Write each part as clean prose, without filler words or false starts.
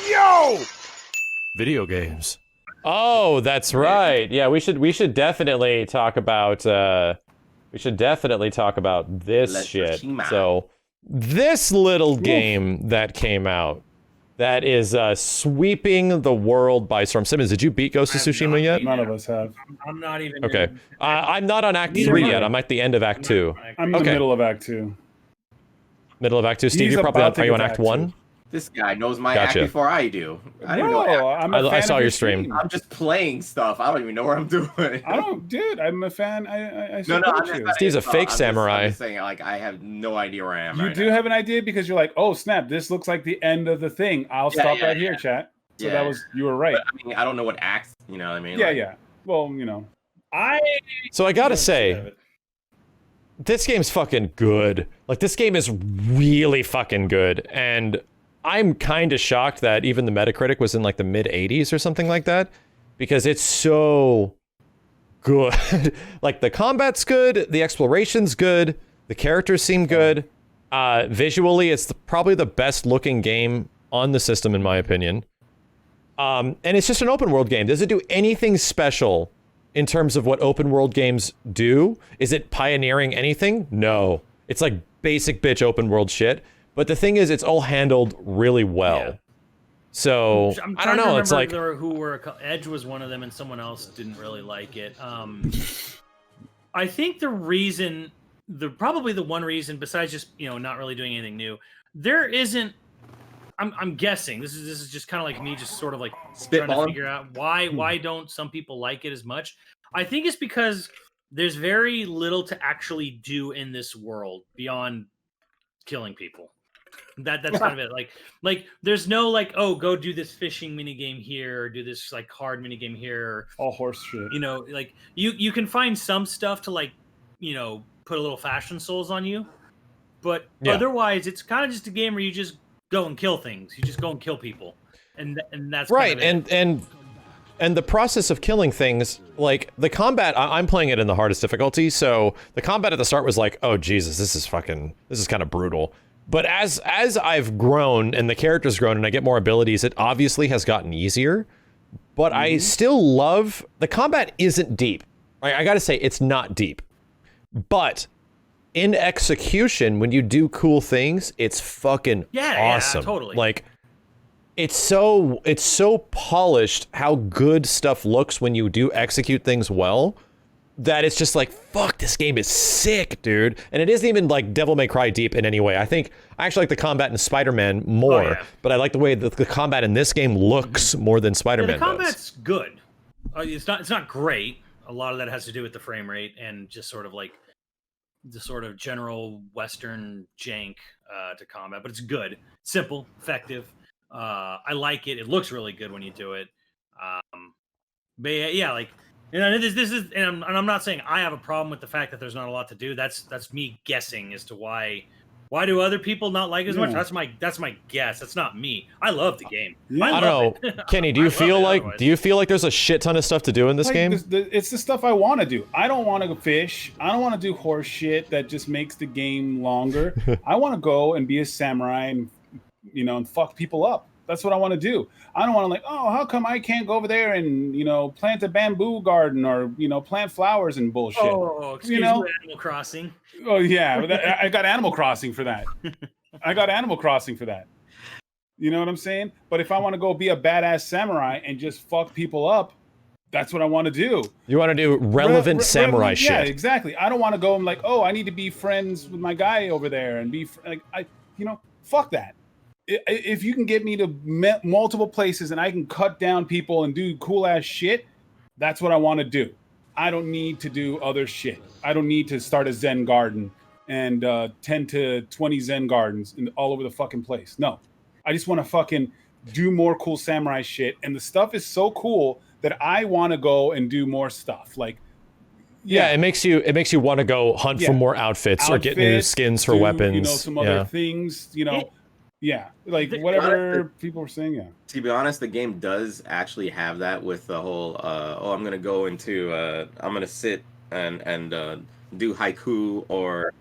Yo! Video games. Oh, that's right. Yeah, we should definitely talk about this shit. So, this little game that came out that is sweeping the world by storm. Simmons, did you beat Ghost of Tsushima yet? None of us have. I'm not even. Okay. I'm not on Act Neither 3 am I. yet. I'm at the end of Act 2. I'm in the Okay. middle of Act 2. Middle of Act 2. Steve, He's you're probably about to are you get on to Act Act 1? This guy knows my Gotcha. act before I do. I don't No, even know. I'm a I fan saw of your stream. I'm just playing stuff. I don't even know what I'm doing. I don't, dude. I'm a fan. I No, support I'm you. just, Steve's a I'm fake just- samurai. I'm just saying, like, I have no idea where I am. You right do now. have an idea because you're like, oh snap, this looks like the end of the thing. I'll Yeah, stop yeah, right here, yeah. chat. So Yeah. that was you were right. But, I mean, I don't know what acts. You know what I mean? Yeah, Like, yeah. Well, you know. So I gotta say, this game's fucking good. Like, this game is really fucking good. And I'm kind of shocked that even the Metacritic was in like the mid 80s or something like that, because it's so good. Like, the combat's good, the exploration's good, the characters seem good. Visually, it's probably the best looking game on the system, in my opinion. And it's just an open world game. Does it do anything special in terms of what open world games do? Is it pioneering anything? No. It's like basic bitch open world shit. But the thing is, it's all handled really well. Yeah. So, I'm I don't trying to know, it's like... remember who were Edge was one of them, and someone else didn't really like it. I think the reason, probably the one reason, besides just not really doing anything new, there isn't. I'm guessing this is just kind of like me, just sort of like trying to Spitballing? figure out why don't some people like it as much. I think it's because there's very little to actually do in this world beyond killing people. That's kind of it. Like there's no like, oh, go do this fishing mini game here, or do this like hard mini game here, or All horse shit. like you can find some stuff to like put a little fashion souls on you, but Yeah. otherwise it's kind of just a game where you just go and kill things. You just go and kill people, and that's Right, kind of it. and the process of killing things, like the combat, I'm playing it in the hardest difficulty, so the combat at the start was like, oh Jesus, this is kind of brutal. But as I've grown and the character's grown and I get more abilities, it obviously has gotten easier. But I still love the combat. Isn't deep. I gotta say, it's not deep. But in execution, when you do cool things, it's fucking awesome. Yeah, totally. Like, it's so polished how good stuff looks when you do execute things well, that it's just like, fuck, this game is sick, dude. And it isn't even like Devil May Cry deep in any way. I actually like the combat in Spider-Man more, yeah. but I like the way that the combat in this game looks more than Yeah, Spider-Man the does. combat's good. It's not great. A lot of that has to do with the frame rate and just sort of like the sort of general Western jank to combat, but it's good, simple, effective. I like it. It looks really good when you do it. But yeah, like this is, and I'm not saying I have a problem with the fact that there's not a lot to do. That's me guessing as to why do other people not like it as much. Yeah. That's my guess. That's not me. I love the game. Yeah. I love don't know, it. Kenny. Do I you love feel it like otherwise. there's a shit ton of stuff to do in this Like, game? it's the stuff I want to do. I don't want to go fish. I don't want to do horse shit that just makes the game longer. I want to go and be a samurai and and fuck people up. That's what I want to do. I don't want to like, oh, how come I can't go over there and plant a bamboo garden or plant flowers and bullshit. Oh, excuse me, Animal Crossing. Oh yeah, but I got Animal Crossing for that. I got Animal Crossing for that. You know what I'm saying? But if I want to go be a badass samurai and just fuck people up, that's what I want to do. You want to do relevant samurai shit? Yeah, exactly. I don't want to go and like, oh, I need to be friends with my guy over there and be like, fuck that. If you can get me to multiple places and I can cut down people and do cool ass shit, that's what I want to do. I don't need to do other shit. I don't need to start a Zen garden and 10 to 20 Zen gardens all over the fucking place. No, I just want to fucking do more cool samurai shit. And the stuff is so cool that I want to go and do more stuff. Like, Yeah, it makes you want to go hunt for more outfits or get new skins for do, weapons. some other things, like whatever people were saying. Yeah. To be honest, the game does actually have that with the whole, I'm gonna go into, I'm gonna sit and do haiku or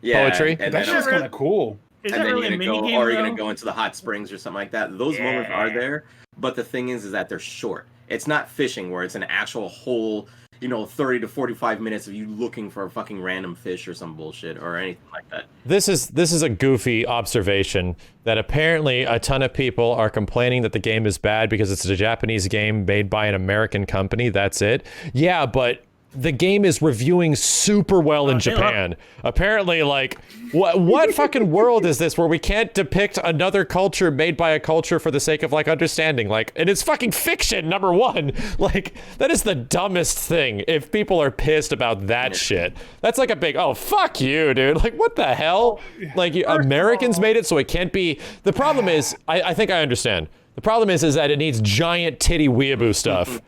Poetry? And That's then just kind of cool. Is and that then really a you're gonna mini go, game? or you're gonna go into the hot springs or something like that. Those moments are there, but the thing is that they're short. It's not fishing where it's an actual whole, 30 to 45 minutes of you looking for a fucking random fish or some bullshit or anything like that. This is a goofy observation that apparently a ton of people are complaining that the game is bad because it's a Japanese game made by an American company. That's it. Yeah, but the game is reviewing super well in Japan. Apparently, like, what fucking world is this where we can't depict another culture made by a culture for the sake of, like, understanding? Like, and it's fucking fiction, number one. Like, that is the dumbest thing if people are pissed about that shit. That's like a big, oh, fuck you, dude. Like, what the hell? Like, Americans made it so it can't be... The problem is, I think I understand. The problem is that it needs giant titty weeaboo stuff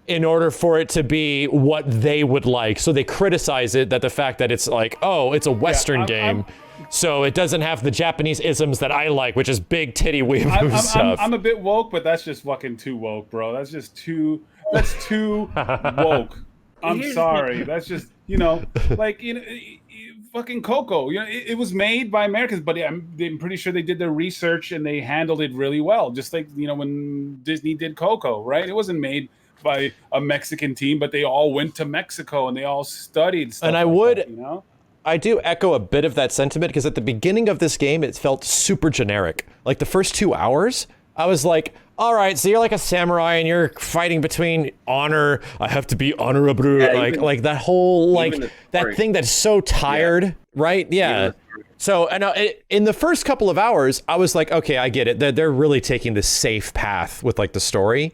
in order for it to be what they would like. So they criticize it, that the fact that it's like, oh, it's a Western game, so it doesn't have the Japanese isms that I like, which is big titty weeaboo stuff. I'm a bit woke, but that's just fucking too woke, bro. That's too woke. I'm sorry. That's just, fucking Coco. It was made by Americans, but I'm pretty sure they did their research and they handled it really well. Just like, when Disney did Coco, right? It wasn't made by a Mexican team, but they all went to Mexico and they all studied stuff. And that, I do echo a bit of that sentiment, because at the beginning of this game, it felt super generic. Like the first 2 hours, I was like, all right, so you're like a samurai and you're fighting between honor. I have to be honorable. Yeah, like that whole, like that thing that's so tired, right? Yeah. So, and in the first couple of hours, I was like, okay, I get it. They're really taking the safe path with like the story.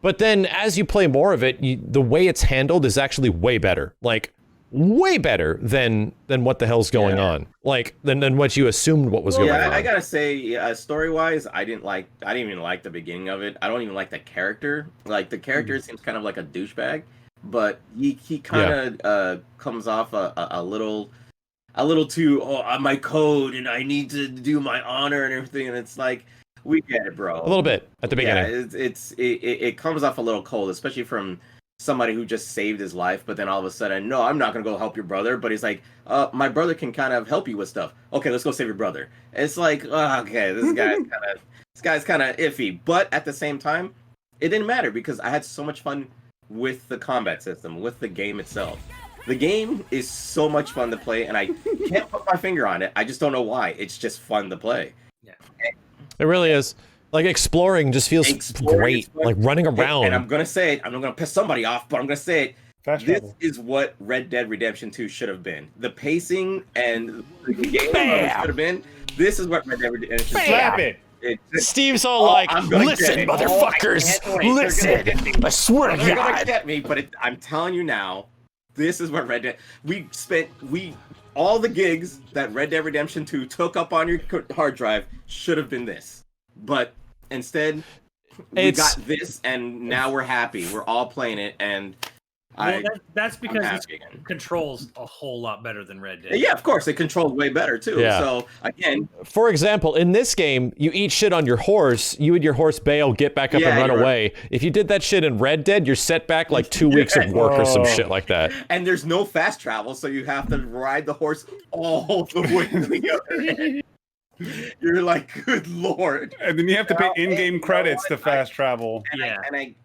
But then as you play more of it, the way it's handled is actually way better. Like, way better than what the hell's going on. Like, than what you assumed what was going on. I gotta say, story-wise, I didn't even like the beginning of it. I don't even like the character. Like, the character seems kind of like a douchebag. But he kind of comes off a little too, my code, and I need to do my honor and everything. And it's like... We get it, bro. A little bit at the beginning. Yeah, it comes off a little cold, especially from somebody who just saved his life, but then all of a sudden, no, I'm not gonna go help your brother. But he's like, my brother can kind of help you with stuff. Okay, let's go save your brother. It's like, okay, this guy's kind of iffy. But at the same time, it didn't matter because I had so much fun with the combat system, with the game itself. The game is so much fun to play, and I can't put my finger on it. I just don't know why. It's just fun to play. Yeah. It really is. Like, exploring just feels great. Like, running around. And I'm going to say it. I'm not going to piss somebody off, but I'm going to say it. Fast this travel. Is what Red Dead Redemption 2 should have been. The pacing and the game should have been. This is what Red Dead Redemption Slap it. Steve's all like, listen, motherfuckers. Listen. I swear to They're going God. to get me, but I'm telling you now, this is what Red Dead... All the gigs that Red Dead Redemption 2 took up on your hard drive should have been this. But instead, we got this, and now we're happy. We're all playing it, and that's because it controls a whole lot better than Red Dead. Yeah, of course, it controls way better, too. Yeah. So, again... For example, in this game, you eat shit on your horse, you and your horse bail, get back up and run away. If you did that shit in Red Dead, you're set back like 2 weeks of work or some shit like that. And there's no fast travel, so you have to ride the horse all the way to the other end. You're like, good lord. And then you have to pay in-game credits to fast travel.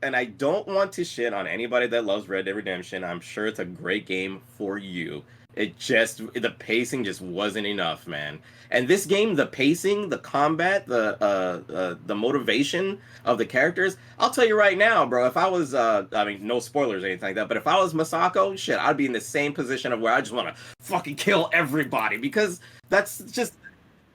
And I don't want to shit on anybody that loves Red Dead Redemption. I'm sure it's a great game for you. The pacing just wasn't enough, man. And this game, the pacing, the combat, the motivation of the characters, I'll tell you right now, bro, if I was, no spoilers or anything like that, but if I was Masako, shit, I'd be in the same position of where I just want to fucking kill everybody, because that's just...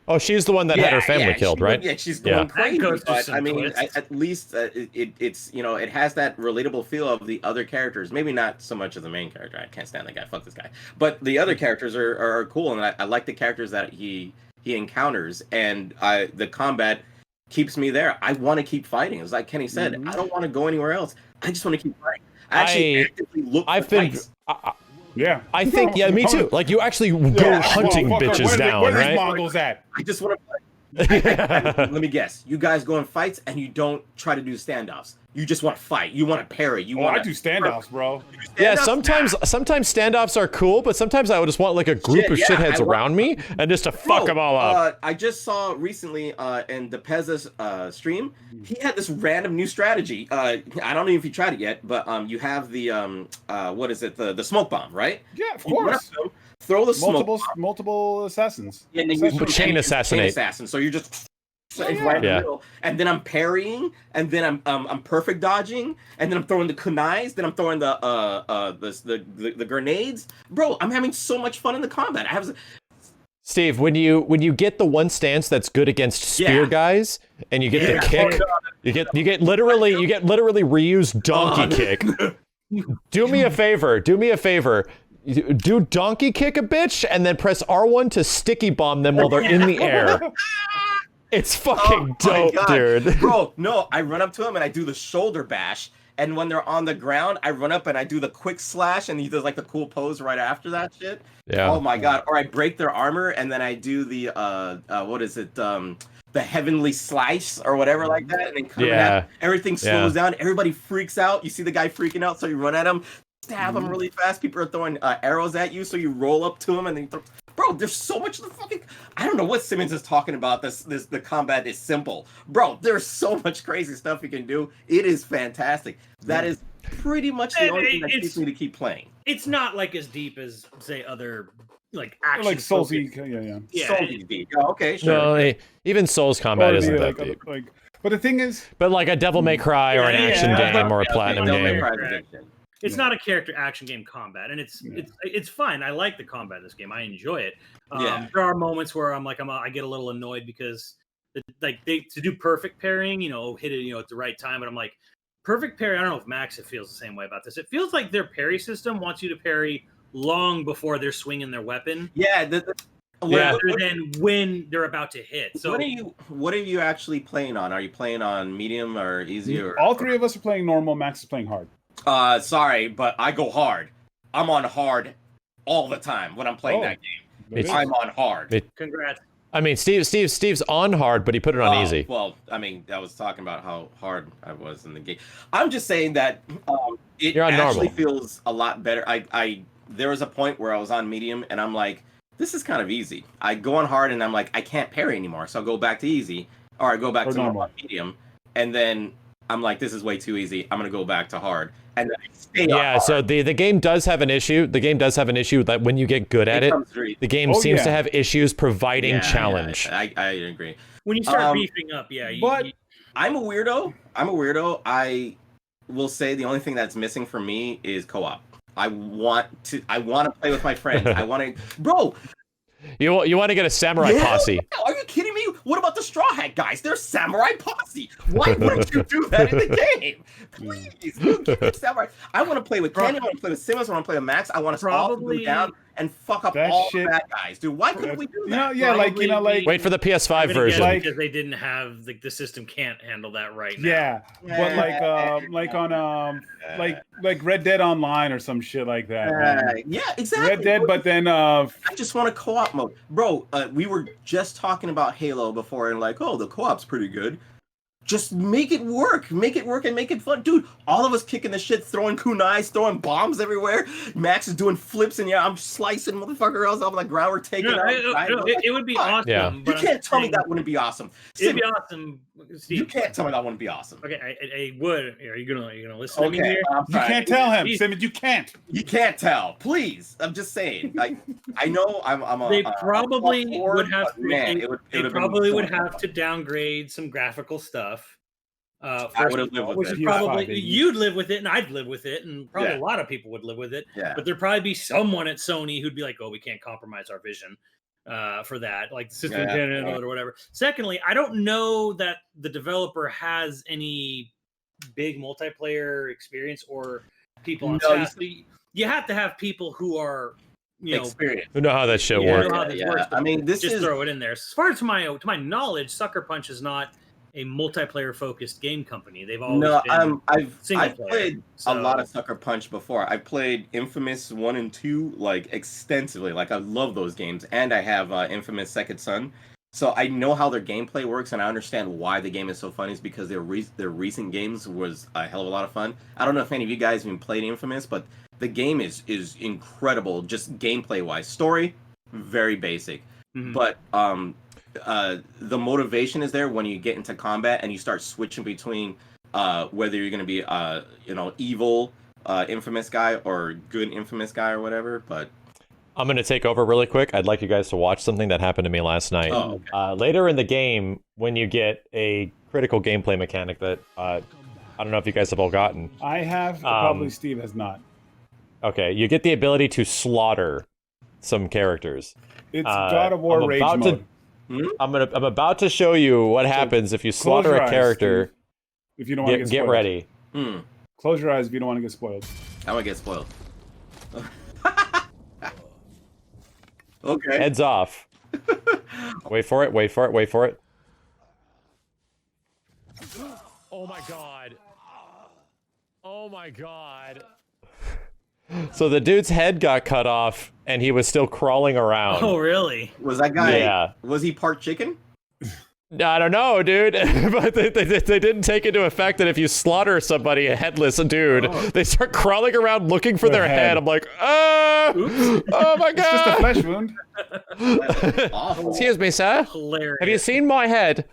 Oh, she's the one that had her family killed, right? Yeah, she's going crazy. But I mean, at least it's it has that relatable feel of the other characters. Maybe not so much as the main character. I can't stand that guy. Fuck this guy. But the other characters are cool, and I like the characters that he encounters, and the combat keeps me there. I want to keep fighting. It's like Kenny said. I don't want to go anywhere else. I just want to keep fighting. I actually actively look for fights. Yeah, I think me too. Like, you actually go hunting bitches down, where's right? Mongols at? I just want to. Let me guess. You guys go in fights and you don't try to do standoffs. You just want to fight. You want to parry. You Oh, want I do standoffs, bro. Yeah, sometimes standoffs are cool, but sometimes I would just want like a group of shitheads around me and just to fuck them all up. I just saw recently in the Pez's stream, he had this random new strategy. I don't know if you tried it yet, but you have the what is it? The smoke bomb, right? Yeah, of You run up course. to him, throw the smoke bomb, Multiple assassins. and then you Chain assassinate. assassin. So you're just right in Yeah. the middle, and then I'm parrying, and then I'm perfect dodging, and then I'm throwing the kunais, then I'm throwing the grenades. Bro, I'm having so much fun in the combat. I have Steve, when you get the one stance that's good against spear Yeah. guys, and you get the kick, you get literally Ryu's donkey kick. Do me a favor. Do donkey kick a bitch, and then press R1 to sticky bomb them while they're in the air. It's fucking Oh my dope, God. dude. Bro, no, I run up to him and I do the shoulder bash. And when they're on the ground, I run up and I do the quick slash, and he does like the cool pose right after that shit. Yeah. Oh my God. Or I break their armor and then I do the what is it? The heavenly slice or whatever like that. And then come Yeah. everything slows down. Everybody freaks out. You see the guy freaking out, so you run at him, stab him really fast. People are throwing arrows at you, so you roll up to him and then you throw. Bro, there's so much of the fucking. I don't know what Simmons is talking about. The combat is simple, bro. There's so much crazy stuff you can do. It is fantastic. That is pretty much the only thing that keeps me to keep playing. It's not like as deep as say other like action. Like focused- yeah. Yeah, Soul deep. Oh, okay, sure. No, even Souls combat Or isn't the, that deep. but the thing is, But like a Devil May Cry or an Yeah, action yeah, game or a Yeah, platinum Devil May game. Cry is a good thing. It's not a character action game combat, and it's fine. I like the combat in this game. I enjoy it. Yeah. There are moments where I get a little annoyed because to do perfect parrying, hit it at the right time. But I'm like, perfect parry. I don't know if Max feels the same way about this. It feels like their parry system wants you to parry long before they're swinging their weapon, Yeah. Yeah. rather than when they're about to hit. So What are you actually playing on? Are you playing on medium or easy or? all three of us are playing normal. Max is playing hard. Sorry, but I go hard. I'm on hard all the time when I'm playing Oh. that game. It's- I'm on hard. congrats. I mean, Steve's on hard, but he put it on easy. Well, I mean, I was talking about how hard I was in the game. I'm just saying that it You're on actually normal. feels a lot better. There was a point where I was on medium, and I'm like, this is kind of easy. I go on hard, and I'm like, I can't parry anymore, so I go back to easy, or I go back Or to normal normal. medium, and then I'm like, this is way too easy. I'm gonna go back to hard, and then I stay on Yeah, hard. so the game does have an issue. The game does have an issue that when you get good at it, comes through. the game Oh, seems yeah. to have issues providing Yeah, challenge. yeah, I agree. When you start Um, beefing up, yeah. but- I'm a weirdo. I will say the only thing that's missing for me is co-op. I want to play with my friends. I want to, bro. You want to get a samurai Yeah? posse. Are you kidding me? What about the Straw Hat guys? They're samurai posse. Why wouldn't you do that in the game? Please, you give me samurai. I want to play with Kenny. I want to play with Simmons. I want to play with Max. I want to all go Probably- down and fuck up That all shit- the bad guys, dude. Why couldn't we do that? Probably Wait for the PS5 I'm gonna version. guess Like- because they didn't have the system can't handle that right now. Yeah, but like on like Red Dead Online or some shit like that. man. Yeah, exactly. Red Dead, but then I just want a co-op mode, bro. We were just talking about Halo before, and like, oh, the co-op's pretty good. Just make it work, and make it fun, dude. All of us kicking the shit, throwing kunais, throwing bombs everywhere. Max is doing flips, and yeah, I'm slicing motherfucker else on the ground. We're taking No, out. it would be awesome. Yeah. You But I'm can't tell me saying that wouldn't be awesome. It'd be Sim, awesome, Steve. you can't tell me that wouldn't be awesome. Okay, I would. Are you gonna listen to me Okay, here? I'm you sorry. can't tell him, Please. Simmons. You can't. You can't tell. Please, I'm just saying. I know I'm a. They a- probably a forward, would have. but man, they it would they probably would have to downgrade some graphical stuff. I First would have of all, lived Which with is it. probably- probably you'd live with it, and I'd live with it, and probably Yeah. a lot of people would live with it. Yeah. But there'd probably be someone at Sony who'd be like, "Oh, we can't compromise our vision for that, like the system Yeah, can't handle yeah. it or whatever." Secondly, I don't know that the developer has any big multiplayer experience or people on No, staff. You have to have people who are, Experience. You know how that shit Yeah, works. know how this Yeah, works, I mean, this just is throw it in there. As far as to my knowledge, Sucker Punch is not a multiplayer focused game company. They've always no. been I've single player, played so- a lot of Sucker Punch before. I played Infamous 1 and 2 like extensively. Like I love those games, and I have Infamous Second Son. So I know how their gameplay works, and I understand why the game is so fun. Is because their recent games was a hell of a lot of fun. I don't know if any of you guys even played Infamous, but the game is incredible, just gameplay wise. Story, very basic, but the motivation is there when you get into combat and you start switching between whether you're going to be evil Infamous guy or good Infamous guy or whatever. But I'm going to take over really quick. I'd like you guys to watch something that happened to me last night. Oh, okay. Later in the game, when you get a critical gameplay mechanic that I don't know if you guys have all gotten. I have, but probably Steve has not. Okay, you get the ability to slaughter some characters. It's God of War rage mode. I'm about to show you what happens if you slaughter your a eyes, character. Steve, if you don't want to Get ready. Close your eyes if you don't want to get spoiled. I want to get spoiled. Okay. Heads off. Wait for it. Wait for it. Wait for it. Oh my god. Oh my god. So the dude's head got cut off, and he was still crawling around. Oh, really? Was that guy? Yeah. Was he part chicken? I don't know, dude. But they didn't take into effect that if you slaughter somebody, a headless dude, they start crawling around looking for their head. I'm like, oh my god. It's just a flesh wound. Awful. Excuse me, sir. Hilarious. Have you seen my head?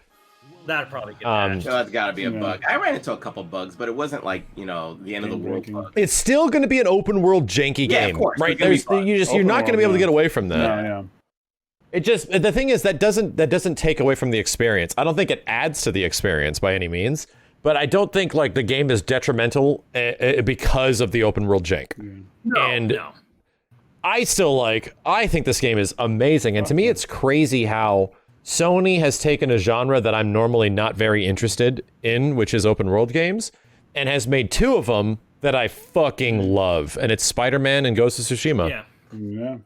That'd probably get patched. So that's got to be a Yeah. bug. I ran into a couple bugs, but it wasn't like the end of the world Game-breaking. bug. It's still going to be an open world janky Yeah, of game, course. right? It's gonna be There's, fun. you're not going to be able to get away from that. No, yeah. It just the thing is that doesn't take away from the experience. I don't think it adds to the experience by any means, but I don't think like the game is detrimental because of the open world jank. No. I think this game is amazing, and to me it's crazy how Sony has taken a genre that I'm normally not very interested in, which is open world games, and has made two of them that I fucking love, and it's Spider-Man and Ghost of Tsushima. Yeah. Yeah.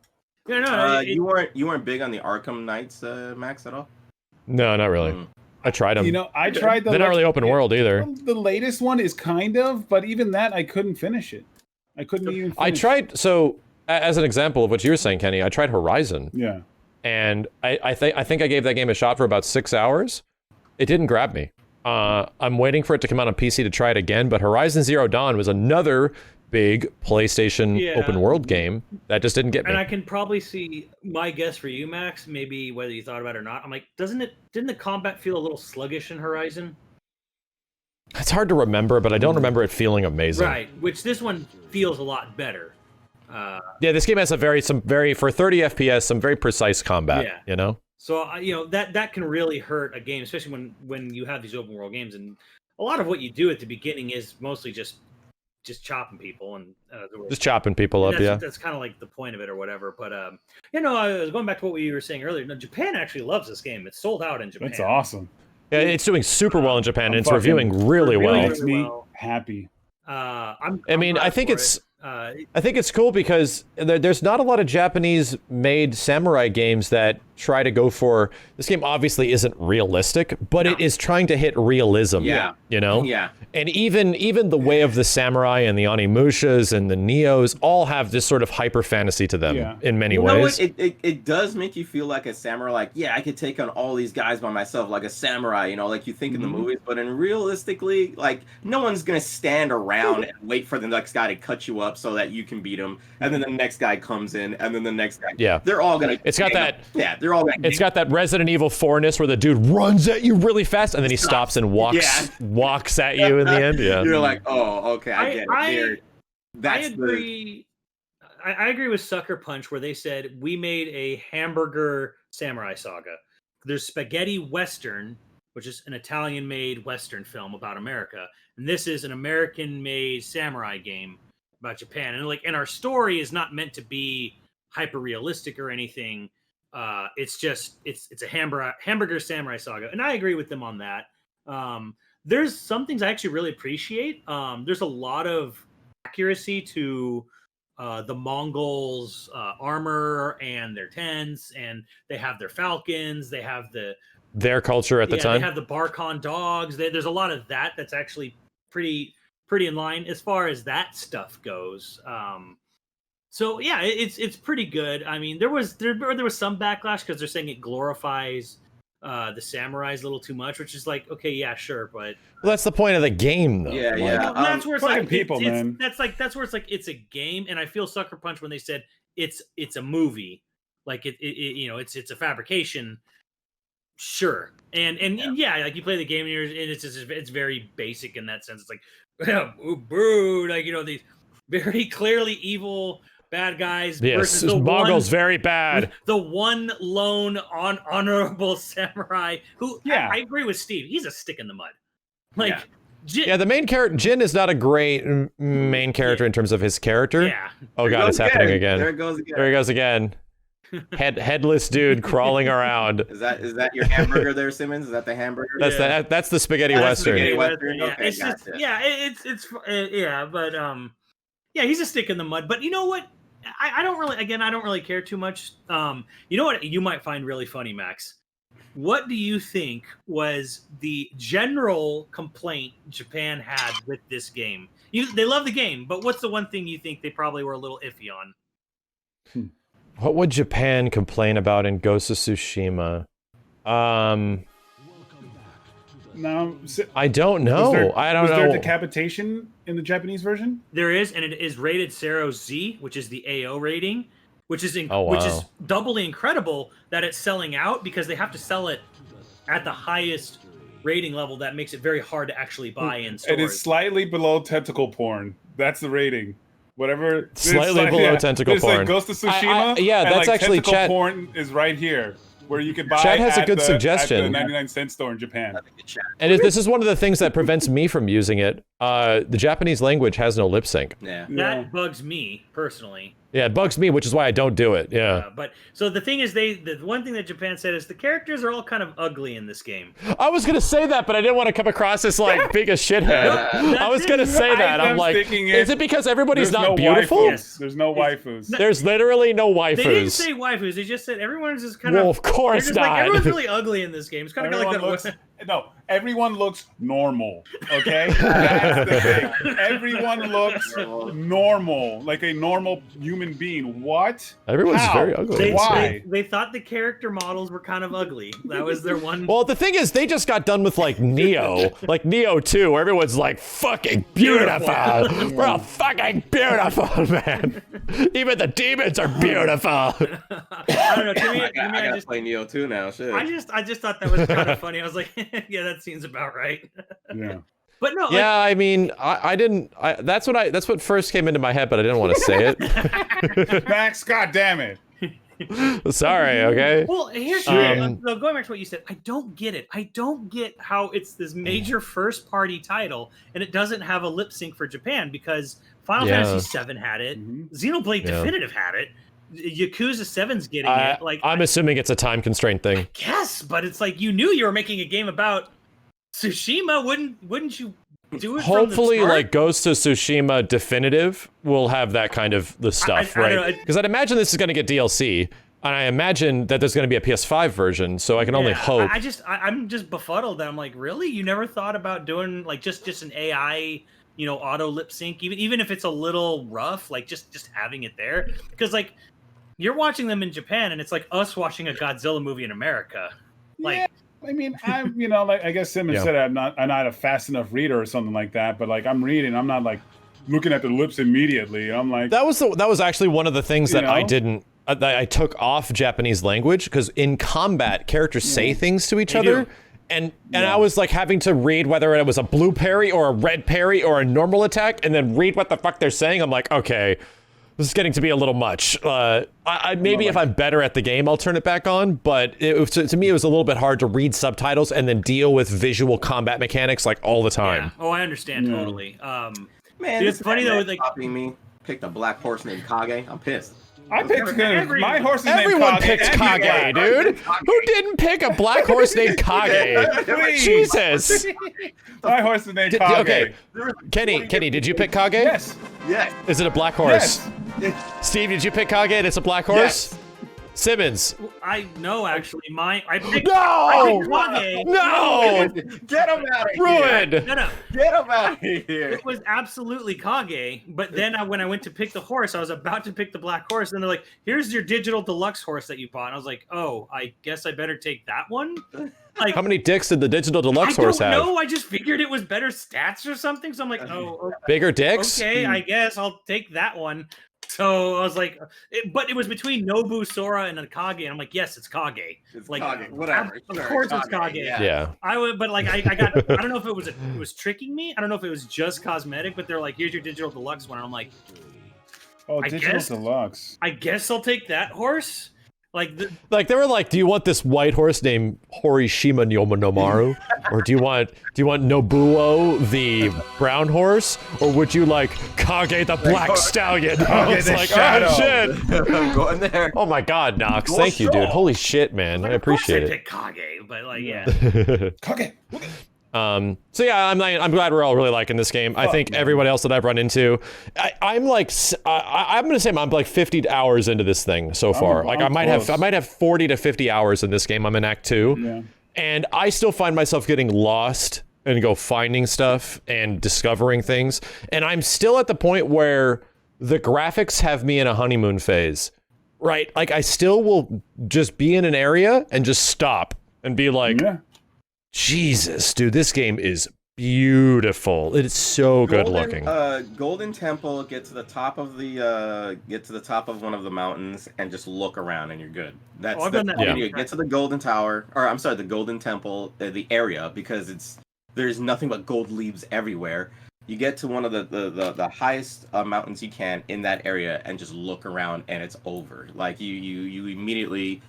Yeah, no, You weren't big on the Arkham Knights, Max, at all? No, not really. I tried them. You know, I tried the. They're not really open world either. The latest one is kind of, but even that I couldn't finish it. I couldn't even. Finish I tried. So, as an example of what you were saying, Kenny, I tried Horizon, Yeah. and I think I gave that game a shot for about 6 hours. It didn't grab me. I'm waiting for it to come out on PC to try it again. But Horizon Zero Dawn was another big PlayStation open world game that just didn't get me. And I can probably see my guess for you, Max, maybe whether you thought about it or not. I'm like, didn't the combat feel a little sluggish in Horizon? It's hard to remember, but I don't remember it feeling amazing. Right, which this one feels a lot better. Yeah, this game has for 30 FPS, some very precise combat. Yeah. You know. So that can really hurt a game, especially when you have these open world games, and a lot of what you do at the beginning is mostly just chopping people and Just chopping people up. that's kind of like the point of it or whatever. But I was going back to what we were saying earlier. No, Japan actually loves this game. It's sold out in Japan. That's awesome. Yeah, it's doing super well in Japan, and it's fucking- reviewing really well. Makes me well. happy. I'm I glad think for it's it. I think it's cool because there's not a lot of Japanese-made samurai games that try to go for. This game obviously isn't realistic, but it is trying to hit realism. Yeah. You know. Yeah. And even the way of the samurai and the Onimushas and the Neos all have this sort of hyper fantasy to them Yeah. in many You know ways. what? It does make you feel like a samurai. Like, yeah, I could take on all these guys by myself, like a samurai. Like you think in the movies, but realistically, like no one's gonna stand around and wait for the next guy to cut you up so that you can beat him, and then the next guy comes in, and then the next guy. Yeah. They're all gonna. It's got gang that- up. Yeah, they're all gonna. It's got that Resident Evil 4-ness where the dude runs at you really fast and then he stops and walks at you in the end. Yeah. You're like, oh, okay, I get it. I agree. I agree with Sucker Punch where they said we made a hamburger samurai saga. There's Spaghetti Western, which is an Italian-made Western film about America, and this is an American-made samurai game about Japan. And our story is not meant to be hyper realistic or anything. It's a hamburger samurai saga, and I agree with them on that. There's some things I actually really appreciate. There's a lot of accuracy to the Mongols' armor and their tents, and they have their falcons. They have Their culture at the time. They have the Barkon dogs. There's a lot of that's actually pretty in line as far as that stuff goes. So yeah, it's pretty good. I mean, there was some backlash because they're saying it glorifies the samurai's a little too much, which is like, okay, yeah, sure, but Well, that's the point of the game, though. Yeah, Like, yeah. well, that's where it's fucking like people, man. That's where it's like it's a game, and I feel Sucker Punch when they said it's a movie, like it you know, it's a fabrication. Sure, and yeah, like you play the game and it's very basic in that sense. It's like boo, like, you know, these very clearly evil bad guys Yes, versus the Moggle's one, very bad. the one lone honorable samurai who I agree with Steve. He's a stick in the mud. Like, Yeah, the main character, Jin, is not a great main character in terms of his character. yeah. Oh god, it's happening again. There it goes again. There he goes again. Headless dude crawling around. Is that your hamburger there, Simmons? Is that the hamburger? That's the spaghetti That's western. spaghetti western. Yeah, Okay, it's just gotcha. yeah, but yeah, he's a stick in the mud. But you know what? I don't really care too much. You know what you might find really funny, Max? What do you think was the general complaint Japan had with this game? They love the game, but what's the one thing you think they probably were a little iffy on? What would Japan complain about in Ghost of Tsushima? No, I don't know. I don't was there know. decapitation in the Japanese version? There is, and it is rated Sero Z, which is the AO rating, which is Oh, which is wow. doubly incredible that it's selling out because they have to sell it at the highest rating level. That makes it very hard to actually buy in stores. It is slightly below tentacle porn. That's the rating. Whatever. Slightly below tentacle there's porn. Like Ghost of Tsushima. yeah, and that's like actually tentacle chat. porn is right here, where you can buy. Chat has a at good the, suggestion. At the 99-cent store in Japan. And this is one of the things that prevents me from using it. The Japanese language has no lip sync. Yeah. That bugs me personally. Yeah, it bugs me, which is why I don't do it. Yeah. But so the thing is, the one thing that Japan said is the characters are all kind of ugly in this game. I was gonna say that, but I didn't want to come across as like big a shithead. I was gonna say that. I'm like, is it because everybody's There's not no beautiful? waifus. Yes. There's no waifus. There's literally no waifus. They didn't say waifus. They just said everyone's just kind Well, of. of course they're just like, not. everyone's really ugly in this game. It's kind of like Everyone that. looks, everyone looks normal. Okay, that's the thing. Everyone looks normal, like a normal human being. What? Everyone's How? very ugly. Why? They thought the character models were kind of ugly. That was their one. Well, the thing is, they just got done with like Neo, like Neo 2, where everyone's like fucking beautiful. We're all fucking beautiful, man. Even the demons are beautiful. I don't know. To me, I gotta play Neo 2 now. Shit. I just thought that was kind of funny. I was like, yeah, that seems about right. Yeah. But no, Yeah, I mean, I didn't. That's what first came into my head, but I didn't want to say it. Max, God damn it. Sorry. Okay. Well, here's Um, going back to what you said. I don't get it. I don't get how it's this major first-party title and it doesn't have a lip sync for Japan because Final Yeah. Fantasy VII had it, Xenoblade Yeah. Definitive had it, Yakuza 7's getting I, it. Like, I'm assuming it's a time constraint thing. yes, but it's like you knew you were making a game about Tsushima. Wouldn't you do it? Hopefully, from the start? like Ghost of Tsushima Definitive will have that kind of the stuff, I don't right? know. Because I'd imagine this is going to get DLC, and I imagine that there's going to be a PS5 version. So I can only Yeah, hope. I'm just befuddled that I'm like, really? You never thought about doing like just an AI, auto lip sync, even if it's a little rough, like just having it there, because like you're watching them in Japan and it's like us watching a Godzilla movie in America. Like, Yeah. I mean, I'm, like I guess Simmons Yeah. said I'm not a fast enough reader or something like that, but like I'm reading, I'm not like looking at the lips immediately. I'm like, That was actually one of the things that I know? didn't. That I took off Japanese language because in combat, characters say things to each They other. do. And I was like having to read whether it was a blue parry or a red parry or a normal attack, and then read what the fuck they're saying. I'm like, okay, this is getting to be a little much. Maybe if I'm better at the game, I'll turn it back on. But to me, it was a little bit hard to read subtitles and then deal with visual combat mechanics like all the time. yeah. Oh, I understand Yeah. totally. Man, Dude, this it's funny though, like copying me. Picked a black horse named Kage. I'm pissed. I picked Every- my horse is named Everyone Kage. picked Kage, dude. Who didn't pick a black horse named Kage? Please. Jesus. My horse is named Did- Kage. okay, Kenny, did you pick Kage? Yes. Yes. Is it a black horse? Yes. Steve, did you pick Kage and it's a black horse? Yes. Simmons. I know actually. I picked No! Kage. No! Get him out of here! Ruined! No. Get him out of here! It was absolutely Kage, but then when I went to pick the horse, I was about to pick the black horse, and they're like, "Here's your digital deluxe horse that you bought." And I was like, "Oh, I guess I better take that one." Like, How many dicks did the digital deluxe horse I have? don't know. I just figured it was better stats or something. So I'm like, "Oh, Bigger dicks? okay, I guess I'll take that one." So I was like, but it was between Nobu, Sora, and Kage, and I'm like, "Yes, it's Kage." It's Like, Kage, whatever. of Sure, course it's Kage. Yeah. I would, but like I got. I don't know if it was tricking me. I don't know if it was just cosmetic, but they're like, "Here's your digital deluxe one." And I'm like, Oh, I digital guess- deluxe. I guess I'll take that horse. Like, Like they were like, do you want this white horse named Horishima Nomaru? Or do you want Nobuo the brown horse? Or would you like Kage the black stallion? I was the like, shadow. oh shit. I'm going there. Oh my god, Nox. Thank you, dude. Holy shit, man. I of course appreciate I it. pick Kage, but like, yeah. Kage. So yeah, I'm glad we're all really liking this game. I think everybody else that I've run into, I'm gonna say I'm like 50 hours into this thing so far. Like I I'm might close. have 40 to 50 hours in this game. I'm in Act 2, Yeah. and I still find myself getting lost and go finding stuff and discovering things. And I'm still at the point where the graphics have me in a honeymoon phase, right? Like I still will just be in an area and just stop and be like, Yeah. Jesus, dude, this game is beautiful. It's so good looking. Golden Temple. Get to the top of one of the mountains and just look around, and you're good. That's I've the done that. point. Yeah. You get to the Golden Tower, or I'm sorry, the Golden Temple, the area, because there's nothing but gold leaves everywhere. You get to one of the highest mountains you can in that area, and just look around, and it's over. Like you immediately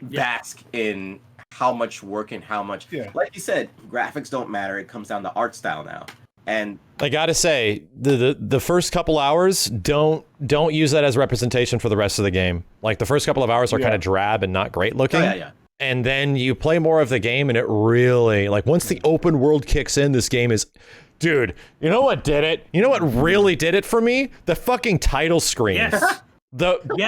bask in how much work and how much, like you said, graphics don't matter. It comes down to art style now. And I gotta say, the first couple hours don't use that as representation for the rest of the game. Like the first couple of hours are kind of drab and not great looking. yeah. And then you play more of the game, and it really, like once the open world kicks in, this game is, dude. You know what did it? You know what really did it for me? The fucking title screen. Yes.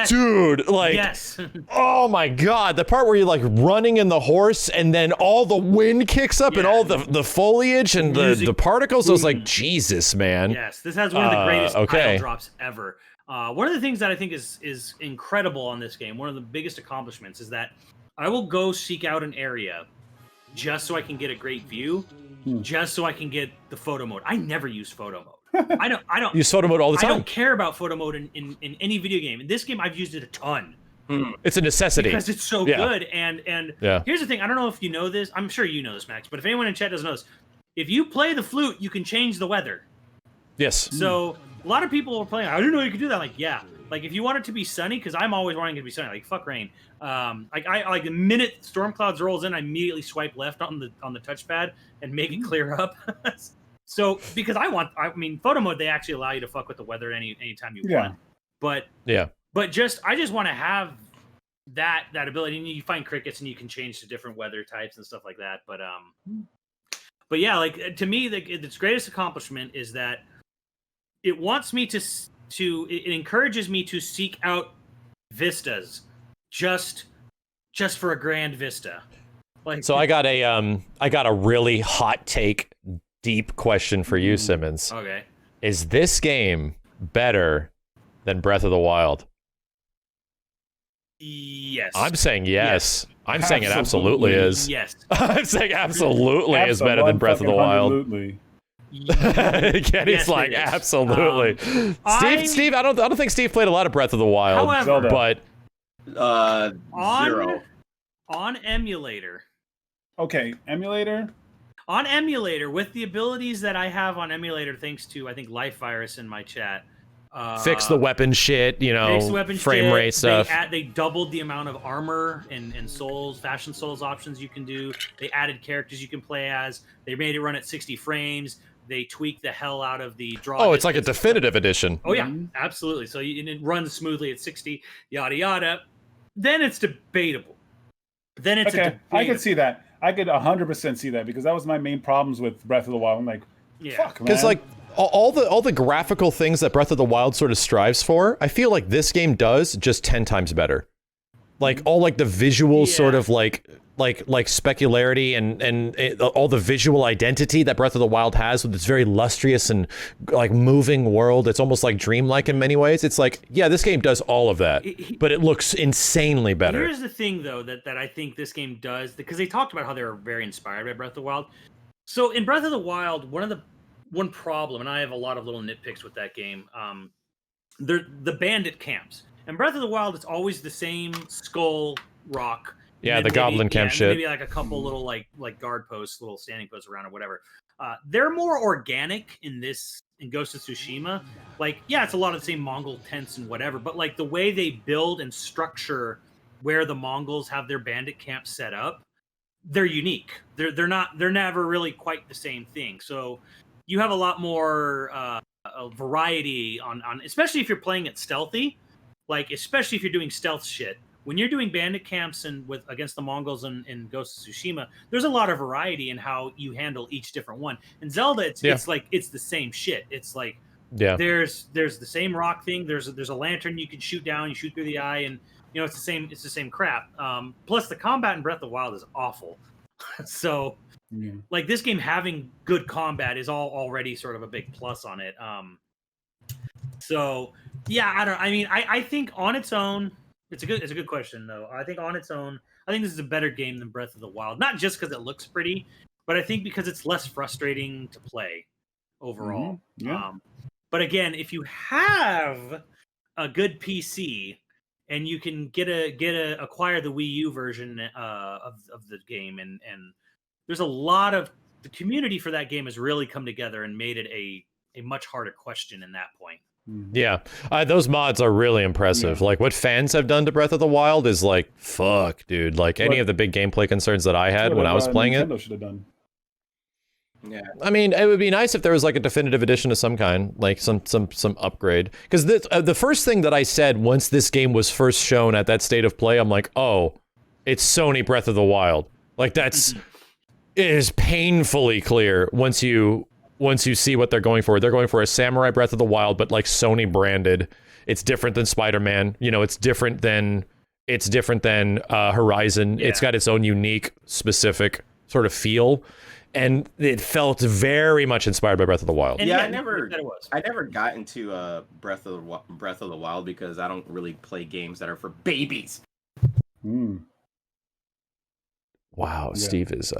Dude, like, Yes. oh my god, the part where you're like running in the horse and then all the wind kicks up and all the foliage and the particles. I was like, Jesus, man. Yes. This has one of the greatest okay. title drops ever. One of the things that I think is incredible on this game, one of the biggest accomplishments, is that I will go seek out an area just so I can get a great view, just so I can get the photo mode. I never use photo mode. I don't Use photo mode all the I time. don't care about photo mode in any video game. In this game, I've used it a ton It's a necessity. because it's so Yeah. good. And here's the thing: I don't know if you know this. I'm sure you know this, Max. But if anyone in chat doesn't know this, if you play the flute, you can change the weather. Yes. So a lot of people were playing. I didn't know you could do that. Like, yeah. Like if you want it to be sunny, because I'm always wanting it to be sunny. Like fuck rain. Like I like the minute storm clouds rolls in, I immediately swipe left on the touchpad and make it clear up. So because I mean, photo mode, they actually allow you to fuck with the weather anytime you want. But I just want to have that ability. And you find crickets and you can change to different weather types and stuff like that. But yeah, like to me, its greatest accomplishment is that it wants me it encourages me to seek out vistas just for a grand vista. Like So I got a really hot take, deep question for you, Simmons. okay. Is this game better than Breath of the Wild? Yes. I'm saying yes. I'm saying it absolutely is. Yes. I'm saying absolutely is better than Breath of the Wild. Absolutely. Kenny's Yes, like it is. absolutely. Steve, I don't think Steve played a lot of Breath of the Wild, However, but Zero. on emulator. Okay, emulator. On emulator, with the abilities that I have on emulator, thanks to I think Life Virus in my chat. fix the weapon shit, Fix the weapon frame shit. rate stuff. They doubled the amount of armor and souls, fashion souls options you can do. They added characters you can play as. They made it run at 60 frames. They tweaked the hell out of the draw. Oh, it's like a distance. definitive edition. Oh yeah, absolutely. So and it runs smoothly at 60, yada yada. Then it's debatable. Then it's Okay, I could see that. I could 100% see that because that was my main problems with Breath of the Wild. I'm like, fuck, man. Because like all the graphical things that Breath of the Wild sort of strives for, I feel like this game does just 10 times better. like all like the visual sort Yeah. of like specularity and all the visual identity that Breath of the Wild has with this very lustrous and like moving world. It's almost like dreamlike in many ways. It's like, yeah, this game does all of that, but it looks insanely better. Here's the thing, though, that I think this game does, because they talked about how they were very inspired by Breath of the Wild. So in Breath of the Wild, one problem, and I have a lot of little nitpicks with that game, they're the bandit camps. In Breath of the Wild, it's always the same skull rock. Yeah, and the then goblin camp and shit. Maybe like a couple little like guard posts, little standing posts around or whatever. They're more organic in Ghost of Tsushima. Like, yeah, it's a lot of the same Mongol tents and whatever, but like the way they build and structure where the Mongols have their bandit camp set up, they're unique. They're never really quite the same thing. So you have a lot more variety on especially if you're playing it stealthy, like especially if you're doing stealth shit. When you're doing bandit camps and against the Mongols in Ghost of Tsushima, there's a lot of variety in how you handle each different one. In Zelda, it's like it's the same shit. It's like there's the same rock thing. There's a lantern you can shoot down. You shoot through the eye, and it's the same crap. Plus, the combat in Breath of the Wild is awful. So, like this game having good combat is already sort of a big plus on it. So yeah, I think on its own. It's a good question though. I think on its own, I think this is a better game than Breath of the Wild. Not just because it looks pretty, but I think because it's less frustrating to play overall. Mm-hmm. Yeah. But again, if you have a good PC and you can acquire the Wii U version of the game, and there's a lot of the community for that game has really come together and made it a much harder question in that point. Yeah, those mods are really impressive. Yeah. Like what fans have done to Breath of the Wild is like, fuck, dude. Like any of the big gameplay concerns that I had when I was playing Nintendo should have done. Yeah. I mean, it would be nice if there was like a definitive edition of some kind, like some upgrade. Because the first thing that I said once this game was first shown at that state of play, I'm like, oh, it's Sony Breath of the Wild. Like it is painfully clear once you see what they're going for. They're going for a Samurai Breath of the Wild, but like Sony branded. It's different than Spider-Man. It's different than Horizon. Yeah. It's got its own unique, specific sort of feel, and it felt very much inspired by Breath of the Wild. And Yeah, yeah, I never that it was. got into Breath of the Wild because I don't really play games that are for babies. Wow, Yeah. Steve is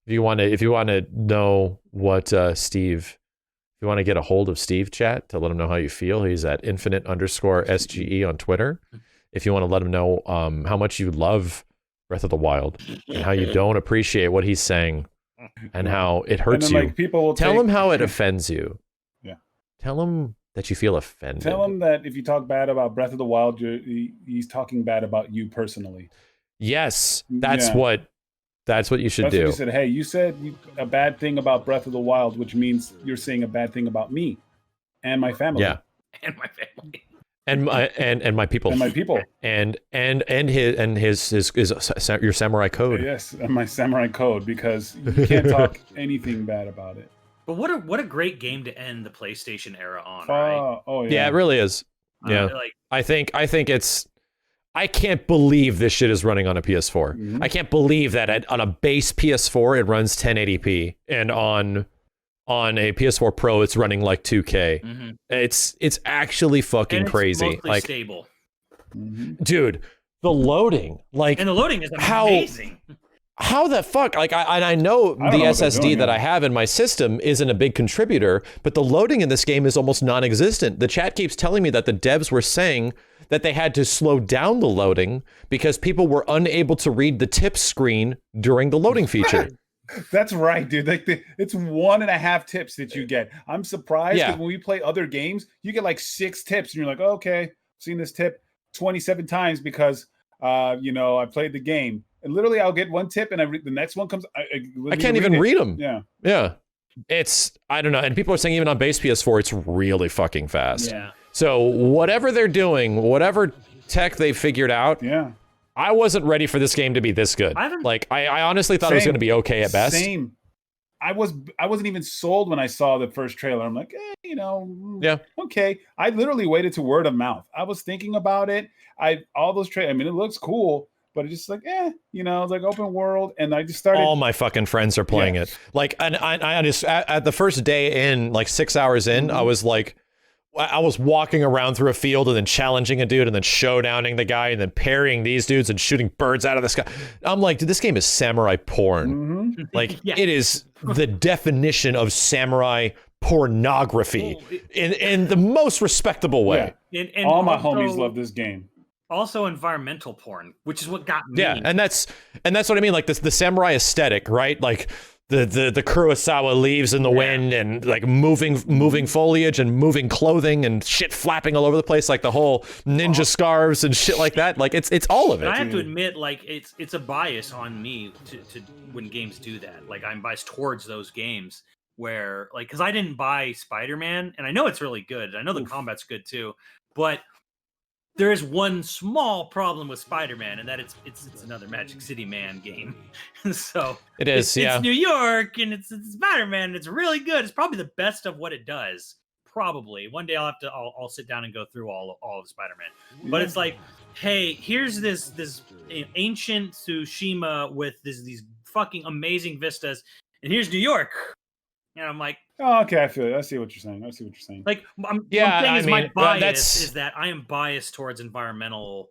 if you want to know what Steve, if you want to get a hold of Steve, chat to let him know how you feel, he's at infinite_SGE on Twitter. If you want to let him know how much you love Breath of the Wild and how you don't appreciate what he's saying and how it hurts and then, you, like, people will tell him how it offends you. Yeah. Tell him that you feel offended. Tell him that if you talk bad about Breath of the Wild, he's talking bad about you personally. Yes, that's Yeah. what you should That's do. what you said. Hey, you said a bad thing about Breath of the Wild, which means you're saying a bad thing about me and my family. Yeah. And my family. And my people. And my people. And his your samurai code. Yes, and my samurai code, because you can't talk anything bad about it. But what a great game to end the PlayStation era on, right? Oh yeah. Yeah, it really is. Yeah. Like, I think it's, I can't believe this shit is running on a PS4. Mhm. I can't believe that on a base PS4 it runs 1080p, and on a PS4 Pro it's running like 2K. mhm. It's actually fucking And it's crazy. mostly Like, stable. Mhm. dude, the loading, like And the loading is How- amazing. how the fuck? Like I know I don't the know what they're SSD doing, that yeah. I have in my system isn't a big contributor, but the loading in this game is almost non-existent. The chat keeps telling me that the devs were saying that they had to slow down the loading because people were unable to read the tip screen during the loading feature. That's right, dude. Like it's 1.5 tips that you get. I'm surprised Yeah. that when we play other games, you get like 6 tips, and you're like, oh, okay, I've seen this tip 27 times because I played the game. And literally, I'll get 1 tip, and the next one comes. I can't even read them. Yeah. Yeah. It's, I don't know. And people are saying even on base PS4, it's really fucking fast. Yeah. So whatever they're doing, whatever tech they figured out, Yeah. I wasn't ready for this game to be this good. I haven't- Like, I honestly thought it was Same. going to be okay at best. Same. I wasn't even sold when I saw the first trailer. I'm like, Yeah. okay. I literally waited to word of mouth. I was thinking about it. All those trailers. I mean, it looks cool, but it's just like, it's like open world, and I just started. All my fucking friends are playing it. Like, and I just at the first day in, like 6 hours in, I was like, I was walking around through a field and then challenging a dude and then showdowning the guy and then parrying these dudes and shooting birds out of the sky. I'm like, dude, this game is samurai porn. Like, it is the definition of samurai pornography in the most respectable way. Yeah. And all my also- homies love this game. Also environmental porn, which is what got me. Yeah, and that's what I mean. Like the samurai aesthetic, right? Like the Kurosawa leaves in the wind and like moving foliage and moving clothing and shit flapping all over the place, like the whole ninja scarves and shit like that. Like it's all of it. And I have to admit, like it's a bias on me to when games do that. Like I'm biased towards those games where like because I didn't buy Spider-Man, and I know it's really good. I know the combat's good too, but there is one small problem with Spider-Man, and that it's another Magic City Man game. So It is, it's New York, and it's Spider-Man, and it's really good. It's probably the best of what it does. Probably one day I'll sit down and go through all of Spider-Man. But it's like, hey, here's this ancient Tsushima with these fucking amazing vistas, and here's New York, and I'm like, Oh, okay, I feel it. I see what you're saying. like, my bias is that I am biased towards environmental.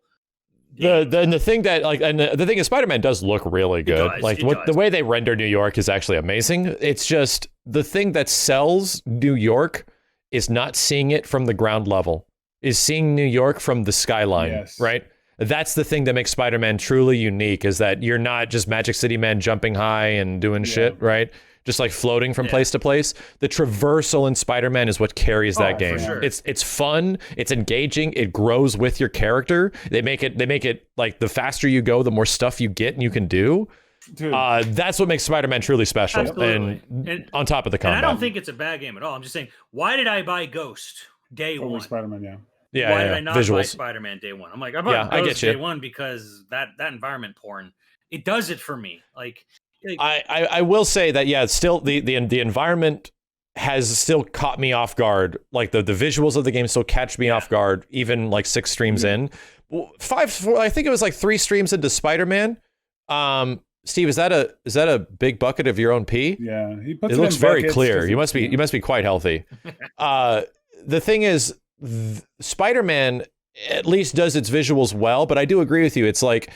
The thing that like, and the thing is, Spider-Man does look really good. The way they render New York is actually amazing. It's just the thing that sells New York is not seeing it from the ground level, is seeing New York from the skyline, right? That's the thing that makes Spider-Man truly unique, is that you're not just Magic City Man jumping high and doing shit, right? Just like floating from place to place. The traversal in Spider-Man is what carries that game. For sure. It's fun, it's engaging, it grows with your character. They make it like the faster you go, the more stuff you get and you can do. Dude. That's what makes Spider-Man truly special. And on top of the combat. And I don't think it's a bad game at all. I'm just saying, why did I buy Ghost day Over one? Spider-Man, Why did I not buy Visuals. Spider-Man day one? I'm like, I bought I Ghost get you. day one because that environment porn, it does it for me. Like I will say that still the environment has still caught me off guard. Like the visuals of the game still catch me off guard, even like 6 streams in. I think it was like 3 streams into Spider-Man. Steve, is that a big bucket of your own pee? Yeah, he puts It it looks in very buckets clear. 'cause You must be quite healthy. The thing is, Spider-Man at least does its visuals well, but I do agree with you. It's like,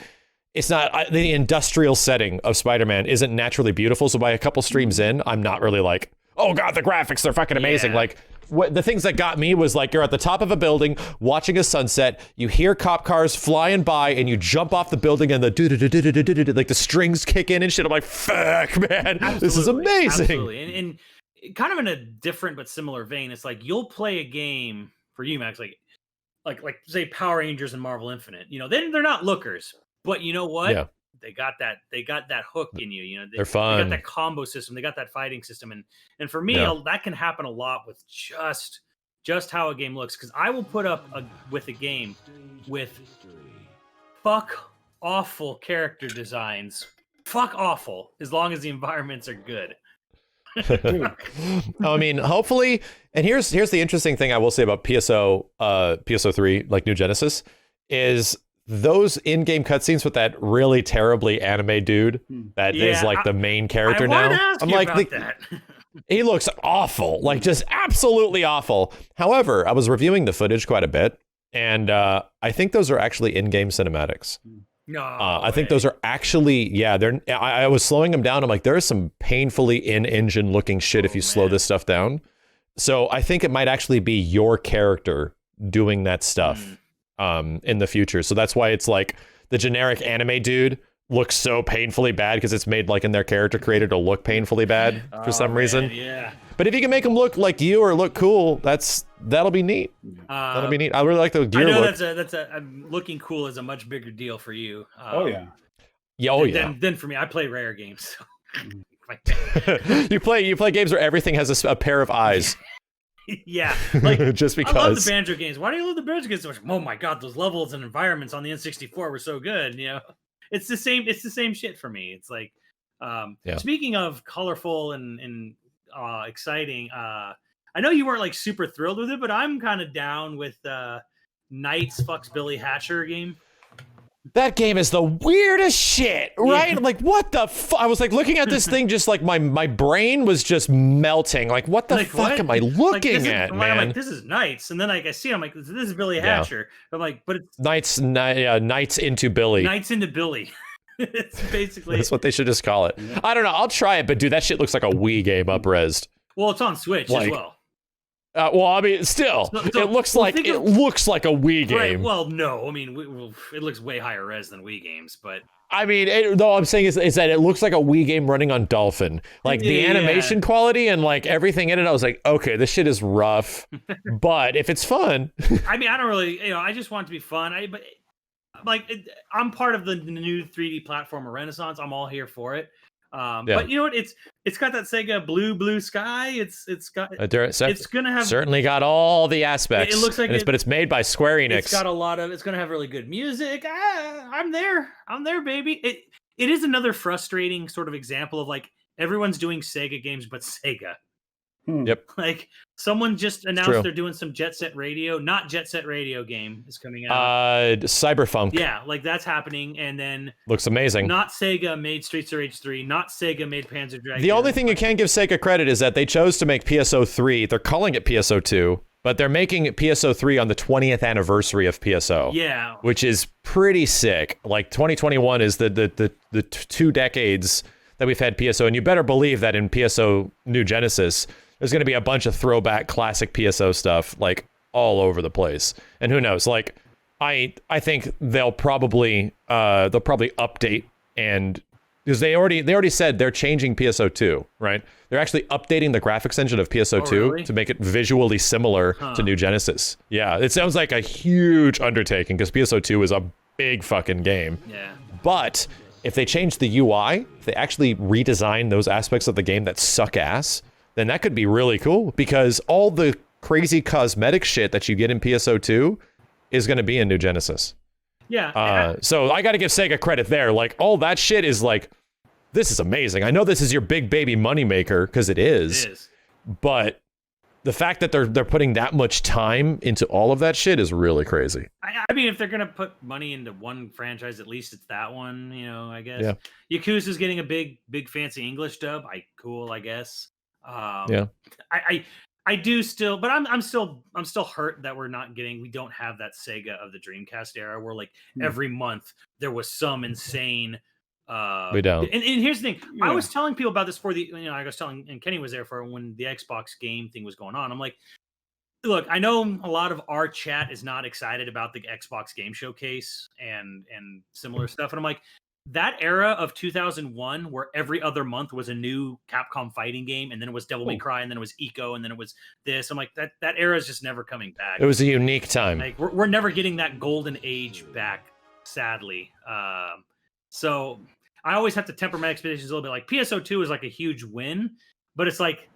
it's not the industrial setting of Spider-Man isn't naturally beautiful. So by a couple streams in, I'm not really like, oh god, the graphics, they're fucking amazing. Yeah. Like the things that got me was like, you're at the top of a building watching a sunset, you hear cop cars flying by, and you jump off the building, and the like the strings kick in and shit. I'm like, fuck, man, this is amazing. Absolutely. And kind of in a different but similar vein, it's like you'll play a game for you, Max, like say Power Rangers and Marvel Infinite. You know, they're not lookers, but you know what? Yeah. They got that hook in you. You know, They're fun. They got that combo system. They got that fighting system, and for me, that can happen a lot with just how a game looks. Because I will put up with a game with fuck awful character designs, fuck awful, as long as the environments are good. I mean, hopefully, and here's the interesting thing I will say about PSO3, like New Genesis, is those in-game cutscenes with that really terribly anime dude that is like the main character now. I'm like, that. He looks awful, like just absolutely awful. However, I was reviewing the footage quite a bit, and I think those are actually in-game cinematics. No, I think those are actually, I was slowing them down. I'm like, there is some painfully in-engine looking shit if you slow this stuff down. So I think it might actually be your character doing that stuff in the future. So that's why it's like the generic anime dude looks so painfully bad, because it's made like in their character creator to look painfully bad for some reason. Yeah. But if you can make them look like you or look cool, that'll be neat. That'll be neat. I really like the gear I know look. that's looking cool is a much bigger deal for you. Than for me. I play rare games. So. You play games where everything has a pair of eyes. Yeah, like just because. I love the Banjo games. Why do you love the Banjo games so much? Oh my god, those levels and environments on the N64 were so good. You know, it's the same. It's the same shit for me. It's like Yeah. Speaking of colorful and exciting, I know you weren't like super thrilled with it, but I'm kind of down with Knights fucks Billy Hatcher game. That game is the weirdest shit, right? Yeah. Like, what the fuck? I was like looking at this thing, just like my brain was just melting. Like, what the Like, fuck what? am I Like, looking this is- at, I'm man? like, this is Knights, and then like I see, I'm like, this is Billy Yeah. Hatcher. I'm like, but it's Knights into Billy. Knights into Billy. It's basically. That's what they should just call it. I don't know. I'll try it, but dude, that shit looks like a Wii game up-resed. Well, it's on Switch Like, as well. Well, I mean, still, So- it looks well, like think it of- looks like a Wii Right. game. Well, no, I mean, it looks way higher res than Wii games, but I mean, though I'm saying is that it looks like a Wii game running on Dolphin. Like the Yeah. animation quality and like everything in it, I was like, okay, this shit is rough, but if it's fun, I mean, I don't really, I just want it to be fun. I'm part of the new 3D platformer renaissance. I'm all here for it. Yeah. But you know what? It's got that Sega blue sky. It's got it's gonna have certainly got all the aspects. It looks like but it's made by Square Enix. It's got a lot of. It's gonna have really good music. I'm there, baby. It is another frustrating sort of example of like everyone's doing Sega games, but Sega. Yep. Like someone just true. announced they're doing some Jet Set Radio. Not Jet Set Radio game is coming out. Cyberpunk. Yeah, like that's happening, and then Looks amazing. not Sega made Streets of Rage 3. Not Sega made Panzer Dragoon. The only thing you can give Sega credit is that they chose to make PSO3. They're calling it PSO2, but they're making it PSO3 on the 20th anniversary of PSO. Yeah. Which is pretty sick. Like 2021 is the 2 decades that we've had PSO, and you better believe that in PSO New Genesis, there's going to be a bunch of throwback classic PSO stuff like all over the place. And who knows? Like I think they'll probably update, and because they already said they're changing PSO2, right? They're actually updating the graphics engine of PSO2 really? to make it visually similar to New Genesis. Yeah, it sounds like a huge undertaking because PSO2 is a big fucking game. Yeah. But if they change the UI, if they actually redesign those aspects of the game that suck ass, then that could be really cool because all the crazy cosmetic shit that you get in PSO2 is going to be in New Genesis. Yeah. So I got to give Sega credit there. Like all that shit is like, this is amazing. I know this is your big baby moneymaker because it is, it is. but the fact that they're putting that much time into all of that shit is really crazy. I mean, if they're gonna put money into one franchise, at least it's that one. I guess. Yeah. Yakuza's getting a big fancy English dub. Cool, I guess. Yeah. I do still, but I'm still hurt that we don't have that Sega of the Dreamcast era where like every month there was some insane. We don't. And here's the thing. Yeah. I was telling people about this I was telling, and Kenny was there for when the Xbox game thing was going on. I'm like, look, I know a lot of our chat is not excited about the Xbox Game Showcase and similar stuff, and I'm like, that era of 2001 where every other month was a new Capcom fighting game, and then it was Devil May Cry, and then it was Eco, and then it was this. I'm like, that era is just never coming back. It was a unique time. Like we're never getting that golden age back, sadly. So I always have to temper my expectations a little bit. Like PSO2 is like a huge win, but it's like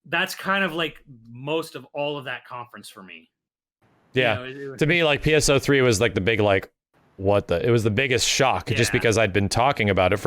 that's kind of like most of all of that conference for me. Yeah. It was- To me, like PSO3 was like the big it was the biggest shock just Yeah. because I'd been talking about it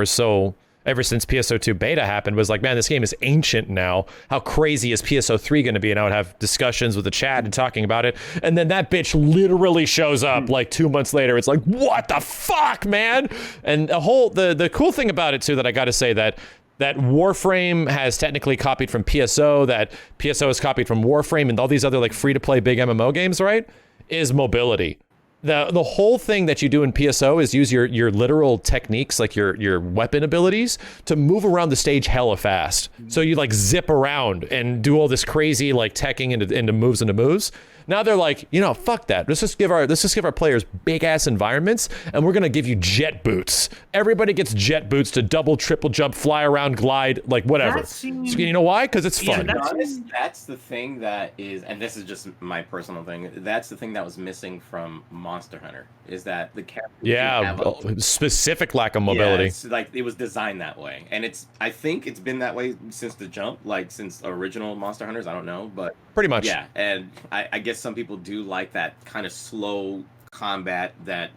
ever since PSO2 beta happened. Was like, man, this game is ancient now. How crazy is PSO3 going to be? And I would have discussions with the chat and talking about it. And then that bitch literally shows up like 2 months later. It's like, what the fuck, man? And the cool thing about it too, that I got to say that Warframe has technically copied from PSO, that PSO has copied from Warframe and all these other like free-to-play big MMO games, right? Is mobility. The whole thing that you do in PSO is use your literal techniques, like your weapon abilities, to move around the stage hella fast. So you like zip around and do all this crazy like teching into moves. Now they're like, fuck that. Let's just give our players big ass environments, and we're gonna give you jet boots. Everybody gets jet boots to double, triple jump, fly around, glide, like whatever. That seems- So you know why? Because it's Yeah, fun. that's- To be honest, that's the thing that is, and this is just my personal thing. That's the thing that was missing from Monster Hunter is that the characters didn't have a- Specific lack of mobility. Yeah, it's like it was designed that way, and I think it's been that way since the jump, like since original Monster Hunters. I don't know, but Pretty much. yeah, and I guess some people do like that kind of slow combat that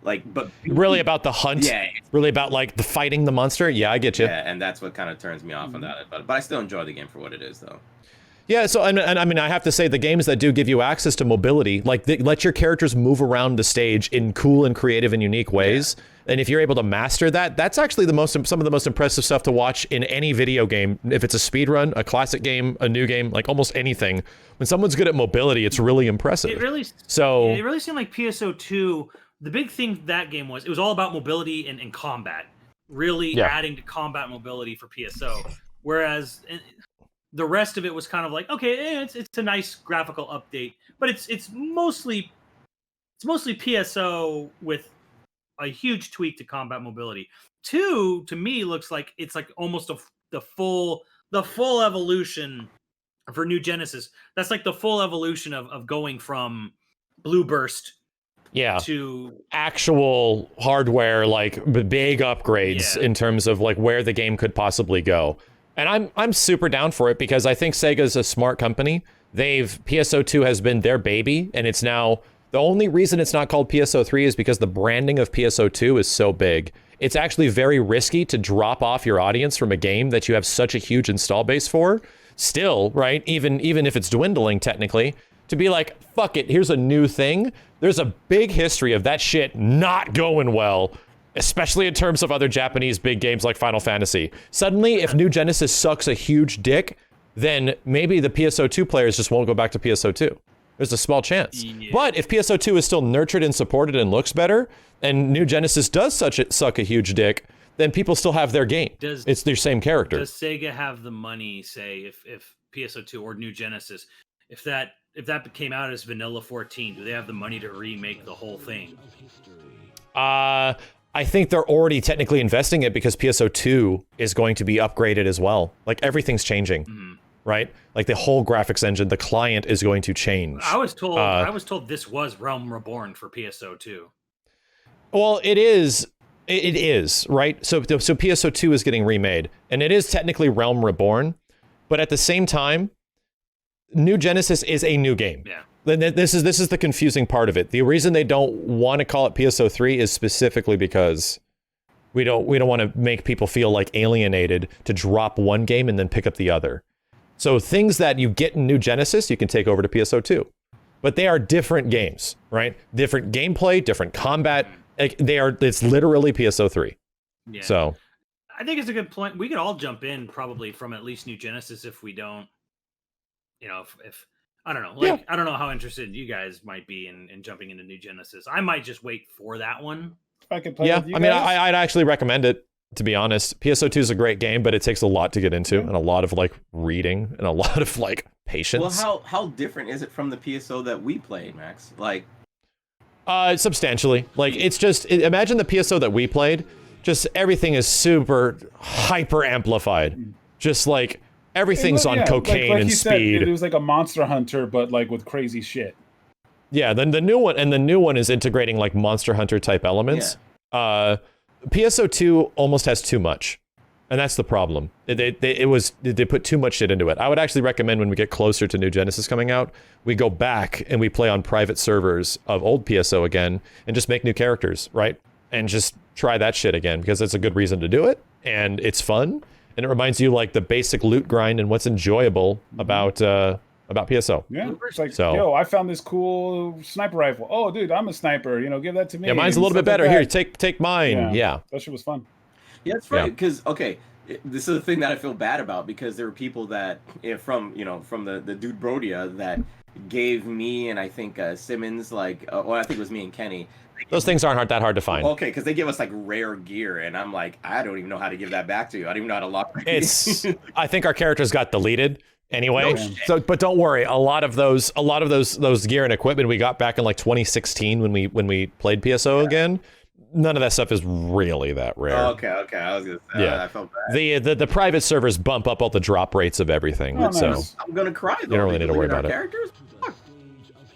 Like, but Really about the hunt. yeah, Really about like the fighting the monster. Yeah, I get you. yeah, and that's what kind of turns me off on that. But I still enjoy the game for what it is, though. Yeah, so and I mean, I have to say the games that do give you access to mobility, like they let your characters move around the stage in cool and creative and unique ways. And if you're able to master that, that's actually some of the most impressive stuff to watch in any video game. If it's a speed run, a classic game, a new game, like almost anything, when someone's good at mobility, it's really impressive. It really seemed like PSO2. The big thing that game was, it was all about mobility and combat, really adding to combat mobility for PSO. Whereas the rest of it was kind of like, okay, it's a nice graphical update, but it's mostly PSO with a huge tweak to combat mobility. 2 to me looks like it's like almost the full evolution for New Genesis. That's like the full evolution of going from Blue Burst to actual hardware, like big upgrades in terms of like where the game could possibly go. And I'm super down for it because I think Sega's a smart company. PSO2 has been their baby, and it's now the only reason it's not called PSO3 is because the branding of PSO2 is so big. It's actually very risky to drop off your audience from a game that you have such a huge install base for. Still, right? Even if it's dwindling technically, to be like, fuck it, here's a new thing. There's a big history of that shit not going well, especially in terms of other Japanese big games like Final Fantasy. Suddenly, if New Genesis sucks a huge dick, then maybe the PSO2 players just won't go back to PSO2. There's a small chance. Yeah. But if PSO2 is still nurtured and supported and looks better, and New Genesis does suck a huge dick, then people still have their game. It's their same character. Does Sega have the money, say, if PSO2 or New Genesis, if that came out as Vanilla 14, do they have the money to remake the whole thing? I think they're already technically investing it because PSO2 is going to be upgraded as well. Like everything's changing. Mm-hmm. Right? Like the whole graphics engine, the client is going to change. I was told this was Realm Reborn for PSO2. Well, it is, right? So PSO2 is getting remade, and it is technically Realm Reborn, but at the same time, New Genesis is a new game. Yeah. This is the confusing part of it. The reason they don't want to call it PSO3 is specifically because we don't want to make people feel like alienated to drop one game and then pick up the other. So things that you get in New Genesis, you can take over to PSO2. But they are different games, right? Different gameplay, different combat. It's literally PSO3. Yeah. So I think it's a good point. We could all jump in probably from at least New Genesis if we don't, if I don't know. Like, I don't know how interested you guys might be in jumping into New Genesis. I might just wait for that one. I could play with you guys. I'd actually recommend it. To be honest, PSO2 is a great game, but it takes a lot to get into and a lot of like reading and a lot of like patience. Well, how different is it from the PSO that we played, Max? Like, substantially. Like it's just imagine the PSO that we played. Just everything is super hyper amplified. Just like everything's on cocaine like and speed. It was like a Monster Hunter, but like with crazy shit. Yeah. Then the new one is integrating like Monster Hunter type elements. Yeah. PSO2 almost has too much, and that's the problem. They put too much shit into it. I would actually recommend when we get closer to New Genesis coming out, we go back and we play on private servers of old PSO again and just make new characters, right? And just try that shit again because it's a good reason to do it, and it's fun, and it reminds you like the basic loot grind and what's enjoyable about PSO. Yeah, it's like, yo, I found this cool sniper rifle. Oh, dude, I'm a sniper. Give that to me. Yeah, mine's a little bit better. Here, take mine. Yeah. That shit was fun. Yeah, it's right. Because this is the thing that I feel bad about because there were people that from the dude Brodia that gave me and I think Simmons I think it was me and Kenny. Those things aren't that hard to find. Okay, because they give us like rare gear, and I'm like, I don't even know how to give that back to you. I don't even know how to lock. I think our characters got deleted. Anyway, but don't worry. A lot of those gear and equipment we got back in like 2016 when we played PSO again. None of that stuff is really that rare. Oh, okay. I was gonna say, I felt bad. The private servers bump up all the drop rates of everything. So I'm gonna cry. Though, you don't really need to worry about it. Characters?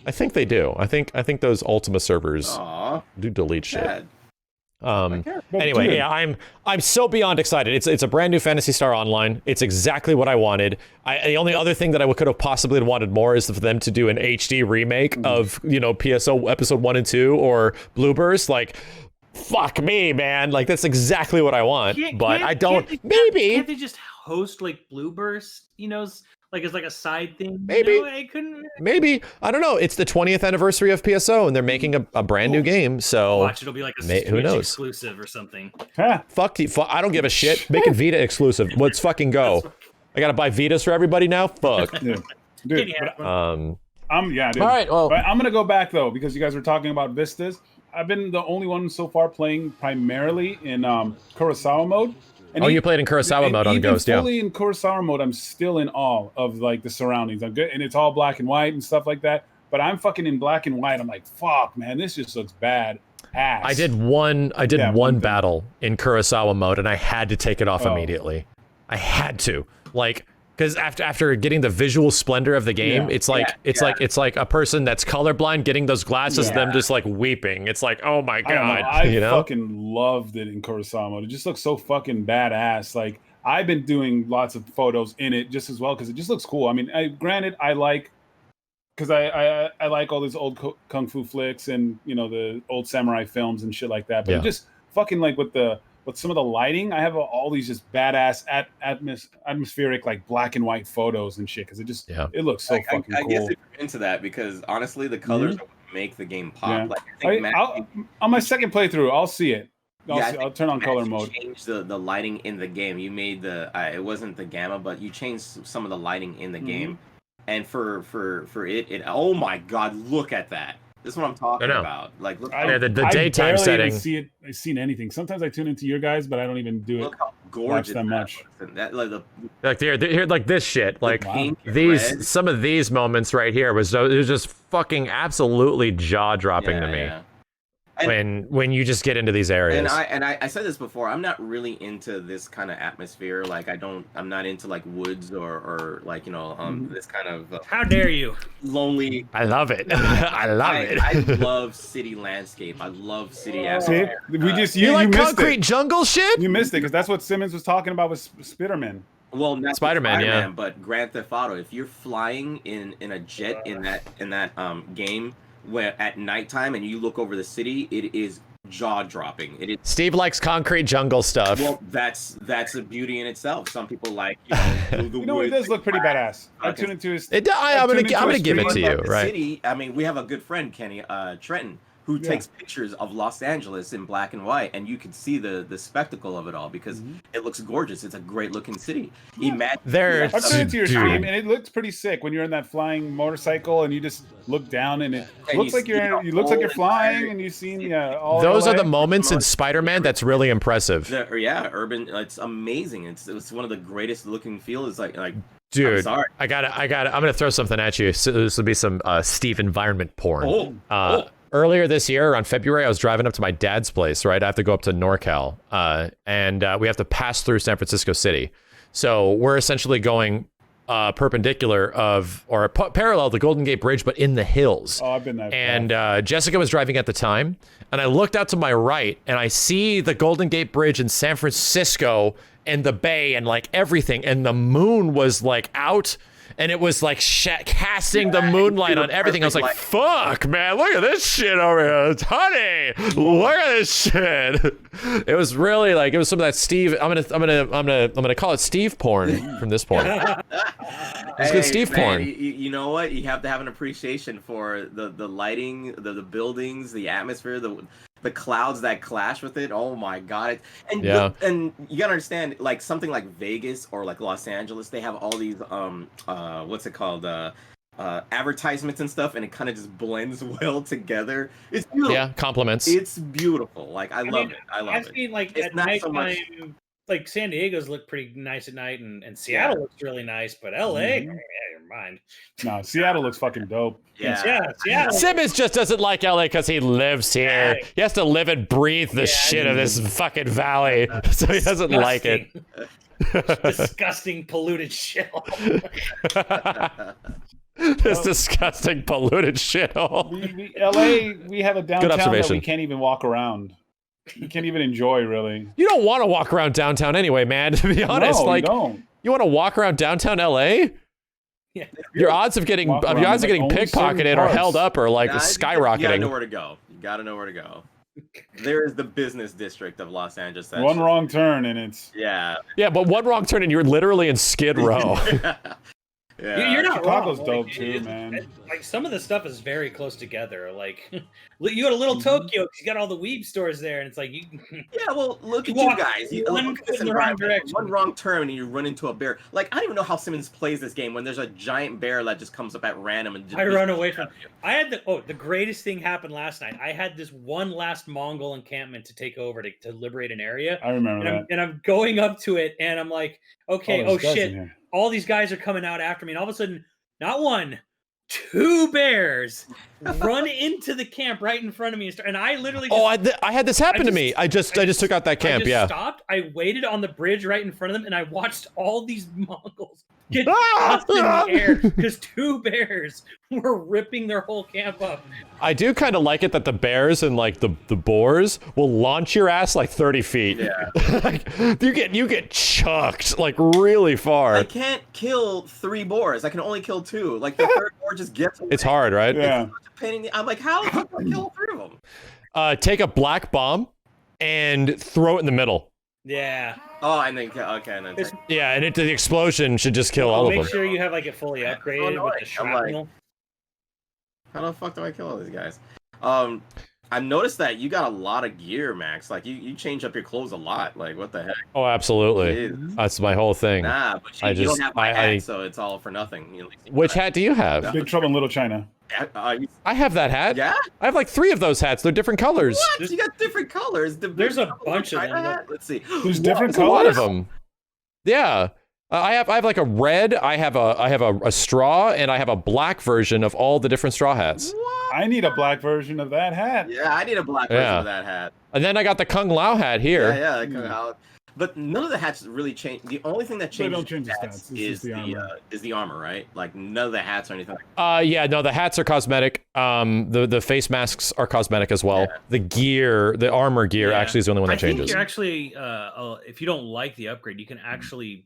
I think they do. I think those Ultima servers do delete shit. But Anyway, dude, yeah, I'm so beyond excited. It's a brand new Phantasy Star Online. It's exactly what I wanted. The only other thing that I could have possibly wanted more is for them to do an HD remake of PSO episode 1 and 2 or Blueburst. Like, fuck me, man. Like that's exactly what I want. But I don't. Can't they just host like Blueburst? Like it's like a side thing. Maybe. I couldn't. Maybe, I don't know. It's the 20th anniversary of PSO, and they're making a brand new game. So Watch, it'll be like a Switch who knows? exclusive or something. huh, fuck I don't give a shit. Make it Vita exclusive. Let's fucking go. I gotta buy Vitas for everybody now. Fuck. dude, Candy but hat one. dude. All right. Well, But I'm gonna go back though because you guys were talking about vistas. I've been the only one so far playing primarily in Kurosawa mode. And you played in Kurosawa mode on even Ghost, yeah. fully in Kurosawa mode, I'm still in awe of like the surroundings. I'm good, and it's all black and white and stuff like that. But I'm fucking in black and white. I'm like, fuck, man, this just looks bad ass. I did one one thing. battle in Kurosawa mode, and I had to take it off Oh. immediately. I had to, like, because after getting the visual splendor of the game, Yeah. it's like a person that's colorblind getting those glasses, Yeah. them just like weeping. It's like, oh my I don't know. god, I fucking loved it in Kurosawa mode. It just looks so fucking badass. Like I've been doing lots of photos in it just as well because it just looks cool. I mean, granted, I like because I like all these old kung fu flicks and the old samurai films and shit like that. But Yeah. it just fucking like with some of the lighting, I have all these just badass atmospheric like black and white photos and shit because it looks so fucking I cool. guess if you're into that because honestly, the colors are what make the game pop. Yeah. Like I think On my second playthrough, I'll see it. I I'll turn on color Matt, you mode. changed the lighting in the game. You made it wasn't the gamma, but you changed some of the lighting in the Mm-hmm. game. And for it, oh my god, look at that! This is what I'm talking I know. about. Like, look, Yeah, the I daytime barely even setting. I've seen anything. Sometimes I tune into your guys, but I don't even do it. look how gorgeous that much. looks. That like the Like here, like this shit. Like pink and these, red. some of these moments right here was just fucking absolutely jaw dropping to me. Yeah. When you just get into these areas. And I said this before. I'm not really into this kind of atmosphere. Like I'm not into like woods or like this kind of How dare you? lonely. I love it. I love it. I love city landscape. I love city See, atmosphere. we just you you like missed concrete it. jungle shit? You missed it because that's what Simmons was talking about with Spiderman. Well, not Spider-Man, yeah. but Grand Theft Auto. If you're flying in a jet in that game where at nighttime and you look over the city, it is jaw dropping. It is. Steve likes concrete jungle stuff. Well, that's a beauty in itself. Some people like the You know, it woods does look pretty and badass. I Okay. tune into his. I'm gonna give it to you, the right? city. I mean, we have a good friend, Kenny Trenton, who Yeah. takes pictures of Los Angeles in black and white, and you can see the spectacle of it all because it looks gorgeous. It's a great looking city. Imagine There- I tuned into your Dude. stream, and it looks pretty sick when you're in that flying motorcycle and you just look down and it And looks you like see the it looks like you're whole flying entire- and you've seen all. Those are LA. the moments in Spider-Man that's really impressive. urban. It's amazing. It's one of the greatest looking fields. Like I'm Dude, sorry. I got it. I'm gonna throw something at you. So this will be some Steve environment porn. Earlier this year, around February, I was driving up to my dad's place, right? I have to go up to NorCal, and we have to pass through San Francisco City. So we're essentially going perpendicular parallel to the Golden Gate Bridge, but in the hills. Oh, I've been there. And Jessica was driving at the time, and I looked out to my right, and I see the Golden Gate Bridge in San Francisco and the bay and like everything, and the moon was like out, and it was like casting the moonlight on everything. I was like, "Fuck, man! Look at this shit over here, honey! Look at this shit!" It was really like it was some of that Steve. I'm gonna call it Steve porn from this point. It's good Steve porn. You know what? You have to have an appreciation for the lighting, the buildings, the atmosphere, the clouds that clash with it. Oh my god! And and you gotta understand, like something like Vegas or like Los Angeles, they have all these what's it called? Advertisements and stuff, and it kind of just blends well together. It's beautiful. Yeah, compliments. It's beautiful. Like I love it. I love I've it. seen like It's at not nighttime, so much- like San Diego's look pretty nice at night, and Seattle looks really nice, but LA, yeah, never mind. No, Seattle looks fucking dope. Seattle. Simmons just doesn't like LA because he lives here. Yeah. He has to live and breathe the shit of this fucking valley, so he doesn't like it. Disgusting, polluted shit. This disgusting, polluted shithole. LA, we have a downtown that we observation. can't even walk around. You can't even enjoy really. You don't want to walk around downtown anyway, man. To be honest, No, like you don't. you want to walk around downtown LA? Yeah. Your odds of getting Walk around getting in, like, only certain pickpocketed or parts. held up are like Nah, You gotta skyrocketing. know where to go. You gotta know where to go. There is the business district of Los Angeles. that's One just- wrong turn and it's. Yeah. Yeah, but one wrong turn and you're literally in Skid Row. Yeah. You're not Chicago's wrong. dope Like, too, man. Like some of the stuff is very close together. Like you go to Little Tokyo, you got all the weeb stores there, and it's like you. Yeah, well, look at You you walk guys. You, one look at this foot in the wrong environment. direction. One wrong turn and you run into a bear. Like, I don't even know how Simmons plays this game when there's a giant bear that just comes up at random and just I run away from. I had the greatest thing happened last night. I had this one last Mongol encampment to take over to liberate an area, I remember that. and I'm going up to it, and I'm like, okay, there's guys in shit, here. all these guys are coming out after me, and all of a sudden, not one, two bears run into the camp right in front of me, and I literally. Just, Oh, I had this happen to just- me. I just took out that camp. I just Yeah. stopped. I waited on the bridge right in front of them, and I watched all these Mongols get Ah! tossed in the air because two bears were ripping their whole camp up. I do kind of like it that the bears and like the boars will launch your ass like 30 feet. Yeah. Like, you get chucked like really far. I can't kill 3 boars. I can only kill 2. Like, the third boar just gets away. It's hard, right? Yeah. It's such a pain in the- I'm like, how the fuck do I kill 3 of them? Take a black bomb and throw it in the middle. Yeah. Oh, and then, okay, and then. It's- Yeah, and the explosion should just kill all of Make them. sure you have like it fully upgraded with annoying. the I'm like- shrapnel. How the fuck do I kill all these guys? I've noticed that you got a lot of gear, Max. Like, you change up your clothes a lot. Like, what the heck? Oh, absolutely. Jeez. That's my whole thing. Nah, but you, I you just- don't have my I- hat, so it's all for nothing. You know, Which hat do you have? Big Trouble in Little China. I have that hat. Yeah? I have like 3 of those hats. They're different colors. What? You got different colors. There's a bunch of China them. hat? Let's see. There's different There's a lot of colors? them. Yeah. I have like a red, I have a straw, and I have a black version of all the different straw hats. What? I need a black version of that hat. Yeah, I need a black version Yeah. of that hat. And then I got the Kung Lao hat here. Yeah, like, how- but none of the hats really change. The only thing that They changes don't change the hats stats. It's is just the armor. the armor, right? Like, none of the hats or anything like that. Yeah, no, the hats are cosmetic. The face masks are cosmetic as well. Yeah. The gear, the armor gear, Yeah. actually is the only one that I think changes. you're actually, if you don't like the upgrade, you can actually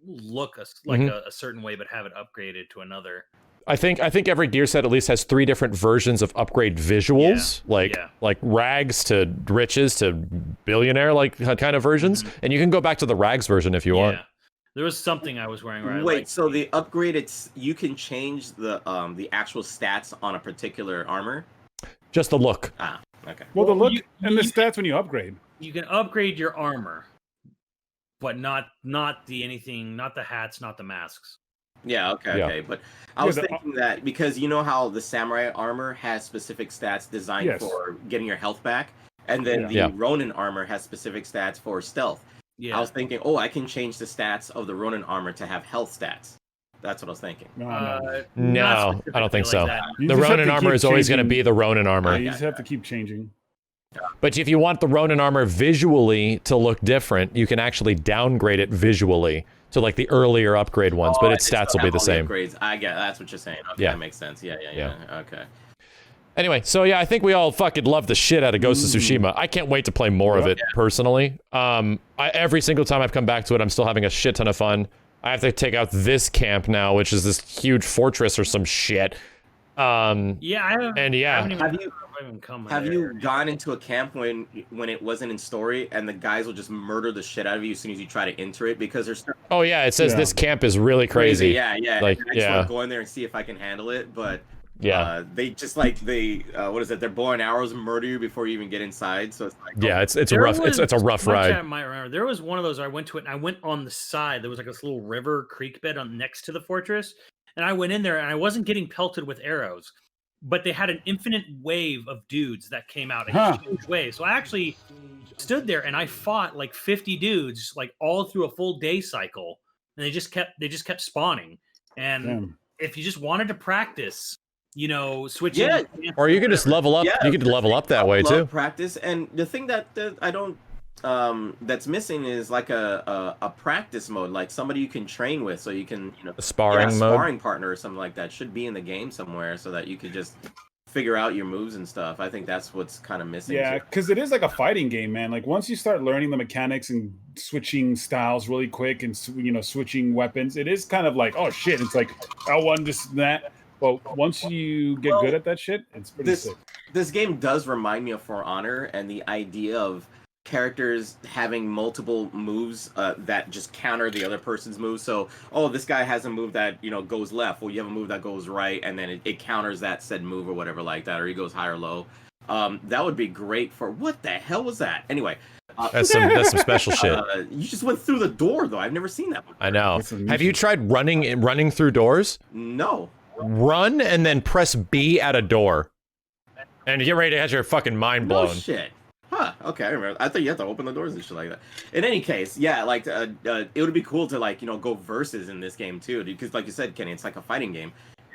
look like Mhm. a certain way, but have it upgraded to another. I think every gear set at least has 3 different versions of upgrade visuals, Yeah. like rags to riches to billionaire, like kind of versions. And you can go back to the rags version if you want. There was something I was wearing where I Wait, liked so the upgraded, you can change the actual stats on a particular armor? Just the look. Ah, okay. Well, the Well, look and the stats when you upgrade. you can upgrade your armor, but not the anything, not the hats, not the masks. Yeah, okay, Yeah. okay. But I was the- thinking that because you know how the samurai armor has specific stats designed Yes. for getting your health back, and then the Yeah. Ronin armor has specific stats for stealth. Yeah. I was thinking, oh, I can change the stats of the Ronin armor to have health stats. That's what I was thinking. No, no. Not No, I don't think specifically so. that. You The just have Ronin to armor keep is always going to changing- be the Ronin armor. Yeah, you just have to keep changing. But if you want the Ronin armor visually to look different, you can actually downgrade it visually to like the earlier upgrade ones, but Oh, its and they stats still will be have the all same. Upgrades. I get that's what you're saying. Okay, Yeah. that makes sense. Yeah. Okay. Anyway, so yeah, I think we all fucking love the shit out of Ghost of Tsushima. I can't wait to play more of it personally. Every single time I've come back to it, I'm still having a shit ton of fun. I have to take out this camp now, which is this huge fortress or some shit. Yeah, I haven't. And yeah. I haven't even, Have I haven't come Have there. you gone into a camp when it wasn't in story and the guys will just murder the shit out of you as soon as you try to enter it because there's Oh yeah, it says Yeah. this camp is really crazy. Yeah. Like, I just yeah. want to go in there and see if I can handle it, but Yeah. they just like what is it? They're blowing arrows and murder you before you even get inside. So it's like Yeah, it's a There rough was- it's a rough much ride. I might remember. There was one of those I went to it and I went on the side. There was like this little river creek bed on next to the fortress. And I went in there and I wasn't getting pelted with arrows, but they had an infinite wave of dudes that came out, a Huh. huge wave. So I actually stood there and I fought like 50 dudes, like all through a full day cycle. And they just kept spawning. And Damn. if you just wanted to practice, switching. Yeah. Or you could just level up. Yeah, You could level up that way love too. practice, and the thing that I don't that's missing is like a practice mode, like somebody you can train with, so you can A sparring mode. sparring partner or something like that should be in the game somewhere, so that you could just figure out your moves and stuff. I think that's what's kind of missing. Yeah, too. because it is like a fighting game, man. Like once you start learning the mechanics and switching styles really quick and switching weapons, it is kind of like, oh shit, it's like L1 this and that. But once you get good at that shit, it's pretty sick. This game does remind me of For Honor and the idea of characters having multiple moves that just counter the other person's moves. So, oh, this guy has a move that goes left. Well, you have a move that goes right, and then it counters that said move or whatever like that, or he goes high or low. That would be great for what the hell was that? Anyway, That's some special shit. you just went through the door though. I've never seen that before. I know. Have you tried running through doors? No. Run and then press B at a door, and get ready to have your fucking mind blown. No shit. Huh. Okay, I remember. I thought you had to open the doors and shit like that. In any case, yeah, like it would be cool to go versus in this game too, because like you said, Kenny, it's like a fighting game.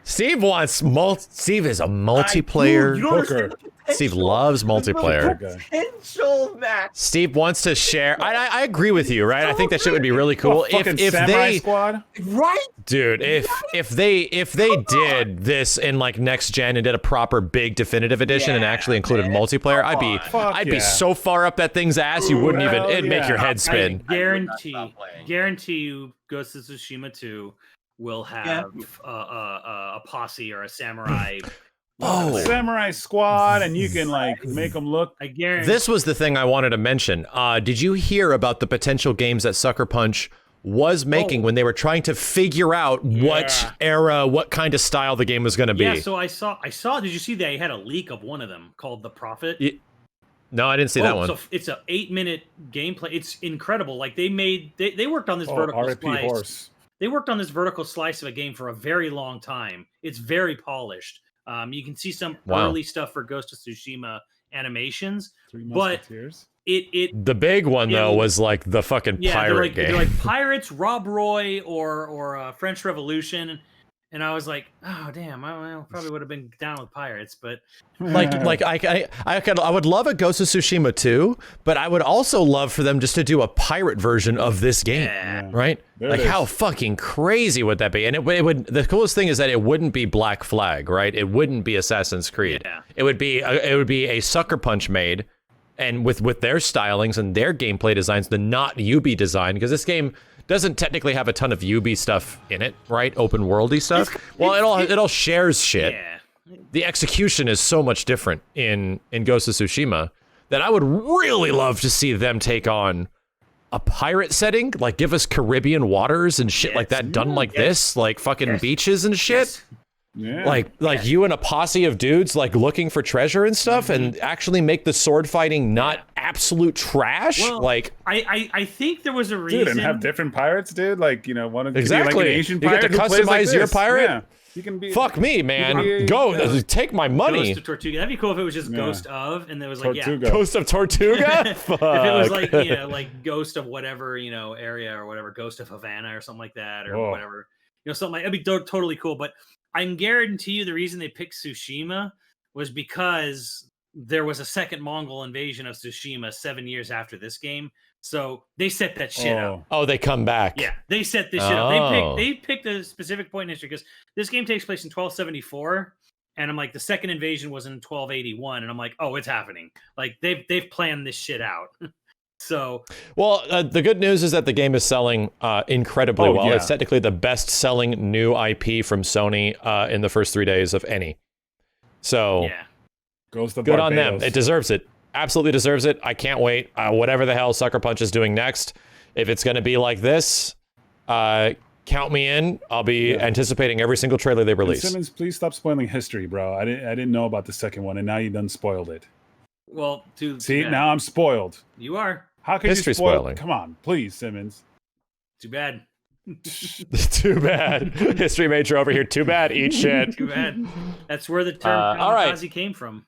Steve wants Steve is a multiplayer. Dude, you don't understand the potential. Steve loves multiplayer. The potential that Steve wants to share. I agree with you, right? I think that shit would be really cool if Samurai they Squad. right. Dude, if they did this in like next gen and did a proper big definitive edition and actually included multiplayer, I'd be so far up that thing's ass you wouldn't even it'd make your head spin. I guarantee you Ghost of Tsushima 2 will have a posse or a samurai. Samurai Squad, and you can like make them look. I guarantee. This was the thing I wanted to mention. Did you hear about the potential games that Sucker Punch was making when they were trying to figure out what era, what kind of style the game was going to be? Yeah, so I saw. Did you see they had a leak of one of them called The Prophet? No, I didn't see that one. So it's a 8-minute gameplay. It's incredible. Like they worked on this vertical slice. Horse. They worked on this vertical slice of a game for a very long time. It's very polished. You can see some early stuff for Ghost of Tsushima animations, but the big one though was like the fucking pirate game. They're like Pirates, Rob Roy, or French Revolution, and I was like, oh damn, I probably would have been down with Pirates, but I would love a Ghost of Tsushima 2, but I would also love for them just to do a pirate version of this game, right? Like how fucking crazy would that be? And it would. The coolest thing is that it wouldn't be Black Flag, right? It wouldn't be Assassin's Creed. Yeah. It would be a Sucker Punch made, and with their stylings and their gameplay designs, the not Ubi design, because this game doesn't technically have a ton of Ubi stuff in it, right? Open worldy stuff. It all shares shit. Yeah. The execution is so much different in Ghost of Tsushima that I would really love to see them take on a pirate setting, like give us Caribbean waters and shit like that done like this, like fucking beaches and shit. Yeah. Like you and a posse of dudes like looking for treasure and stuff, and actually make the sword fighting not absolute trash. Well, like I think there was a reason. Dude, and have different pirates, dude. Like one of exactly. like an Asian you pirate get to who plays like customize your this. pirate. Yeah. You can be. Fuck me, man. Go take my money. Ghost of Tortuga. That'd be cool if it was just Ghost of, and there was like Tortuga. Ghost of Tortuga. If it was like like Ghost of whatever area or whatever, Ghost of Havana or something like that or whatever, something like that'd be totally cool. But I can guarantee you the reason they picked Tsushima was because there was a second Mongol invasion of Tsushima 7 years after this game. So they set that shit up. Oh, they come back. Yeah, they set this shit up. They picked a specific point in history because this game takes place in 1274, and I'm like, the second invasion was in 1281, and I'm like, oh, it's happening. Like they've planned this shit out. So, well, the good news is that the game is selling incredibly well. Yeah. It's technically the best-selling new IP from Sony in the first 3 days of any. So, yeah, good on them. It deserves it. Absolutely deserves it. I can't wait. Whatever the hell Sucker Punch is doing next, if it's going to be like this, count me in. I'll be anticipating every single trailer they release. Simmons, please stop spoiling history, bro. I didn't know about the second one, and now you done spoiled it. Well, now I'm spoiled. You are. How can history you spoil? spoiling? Come on, please, Simmons. Too bad. Too bad. History major over here. Too bad. Eat shit. Too bad. That's where the term kamikaze came from.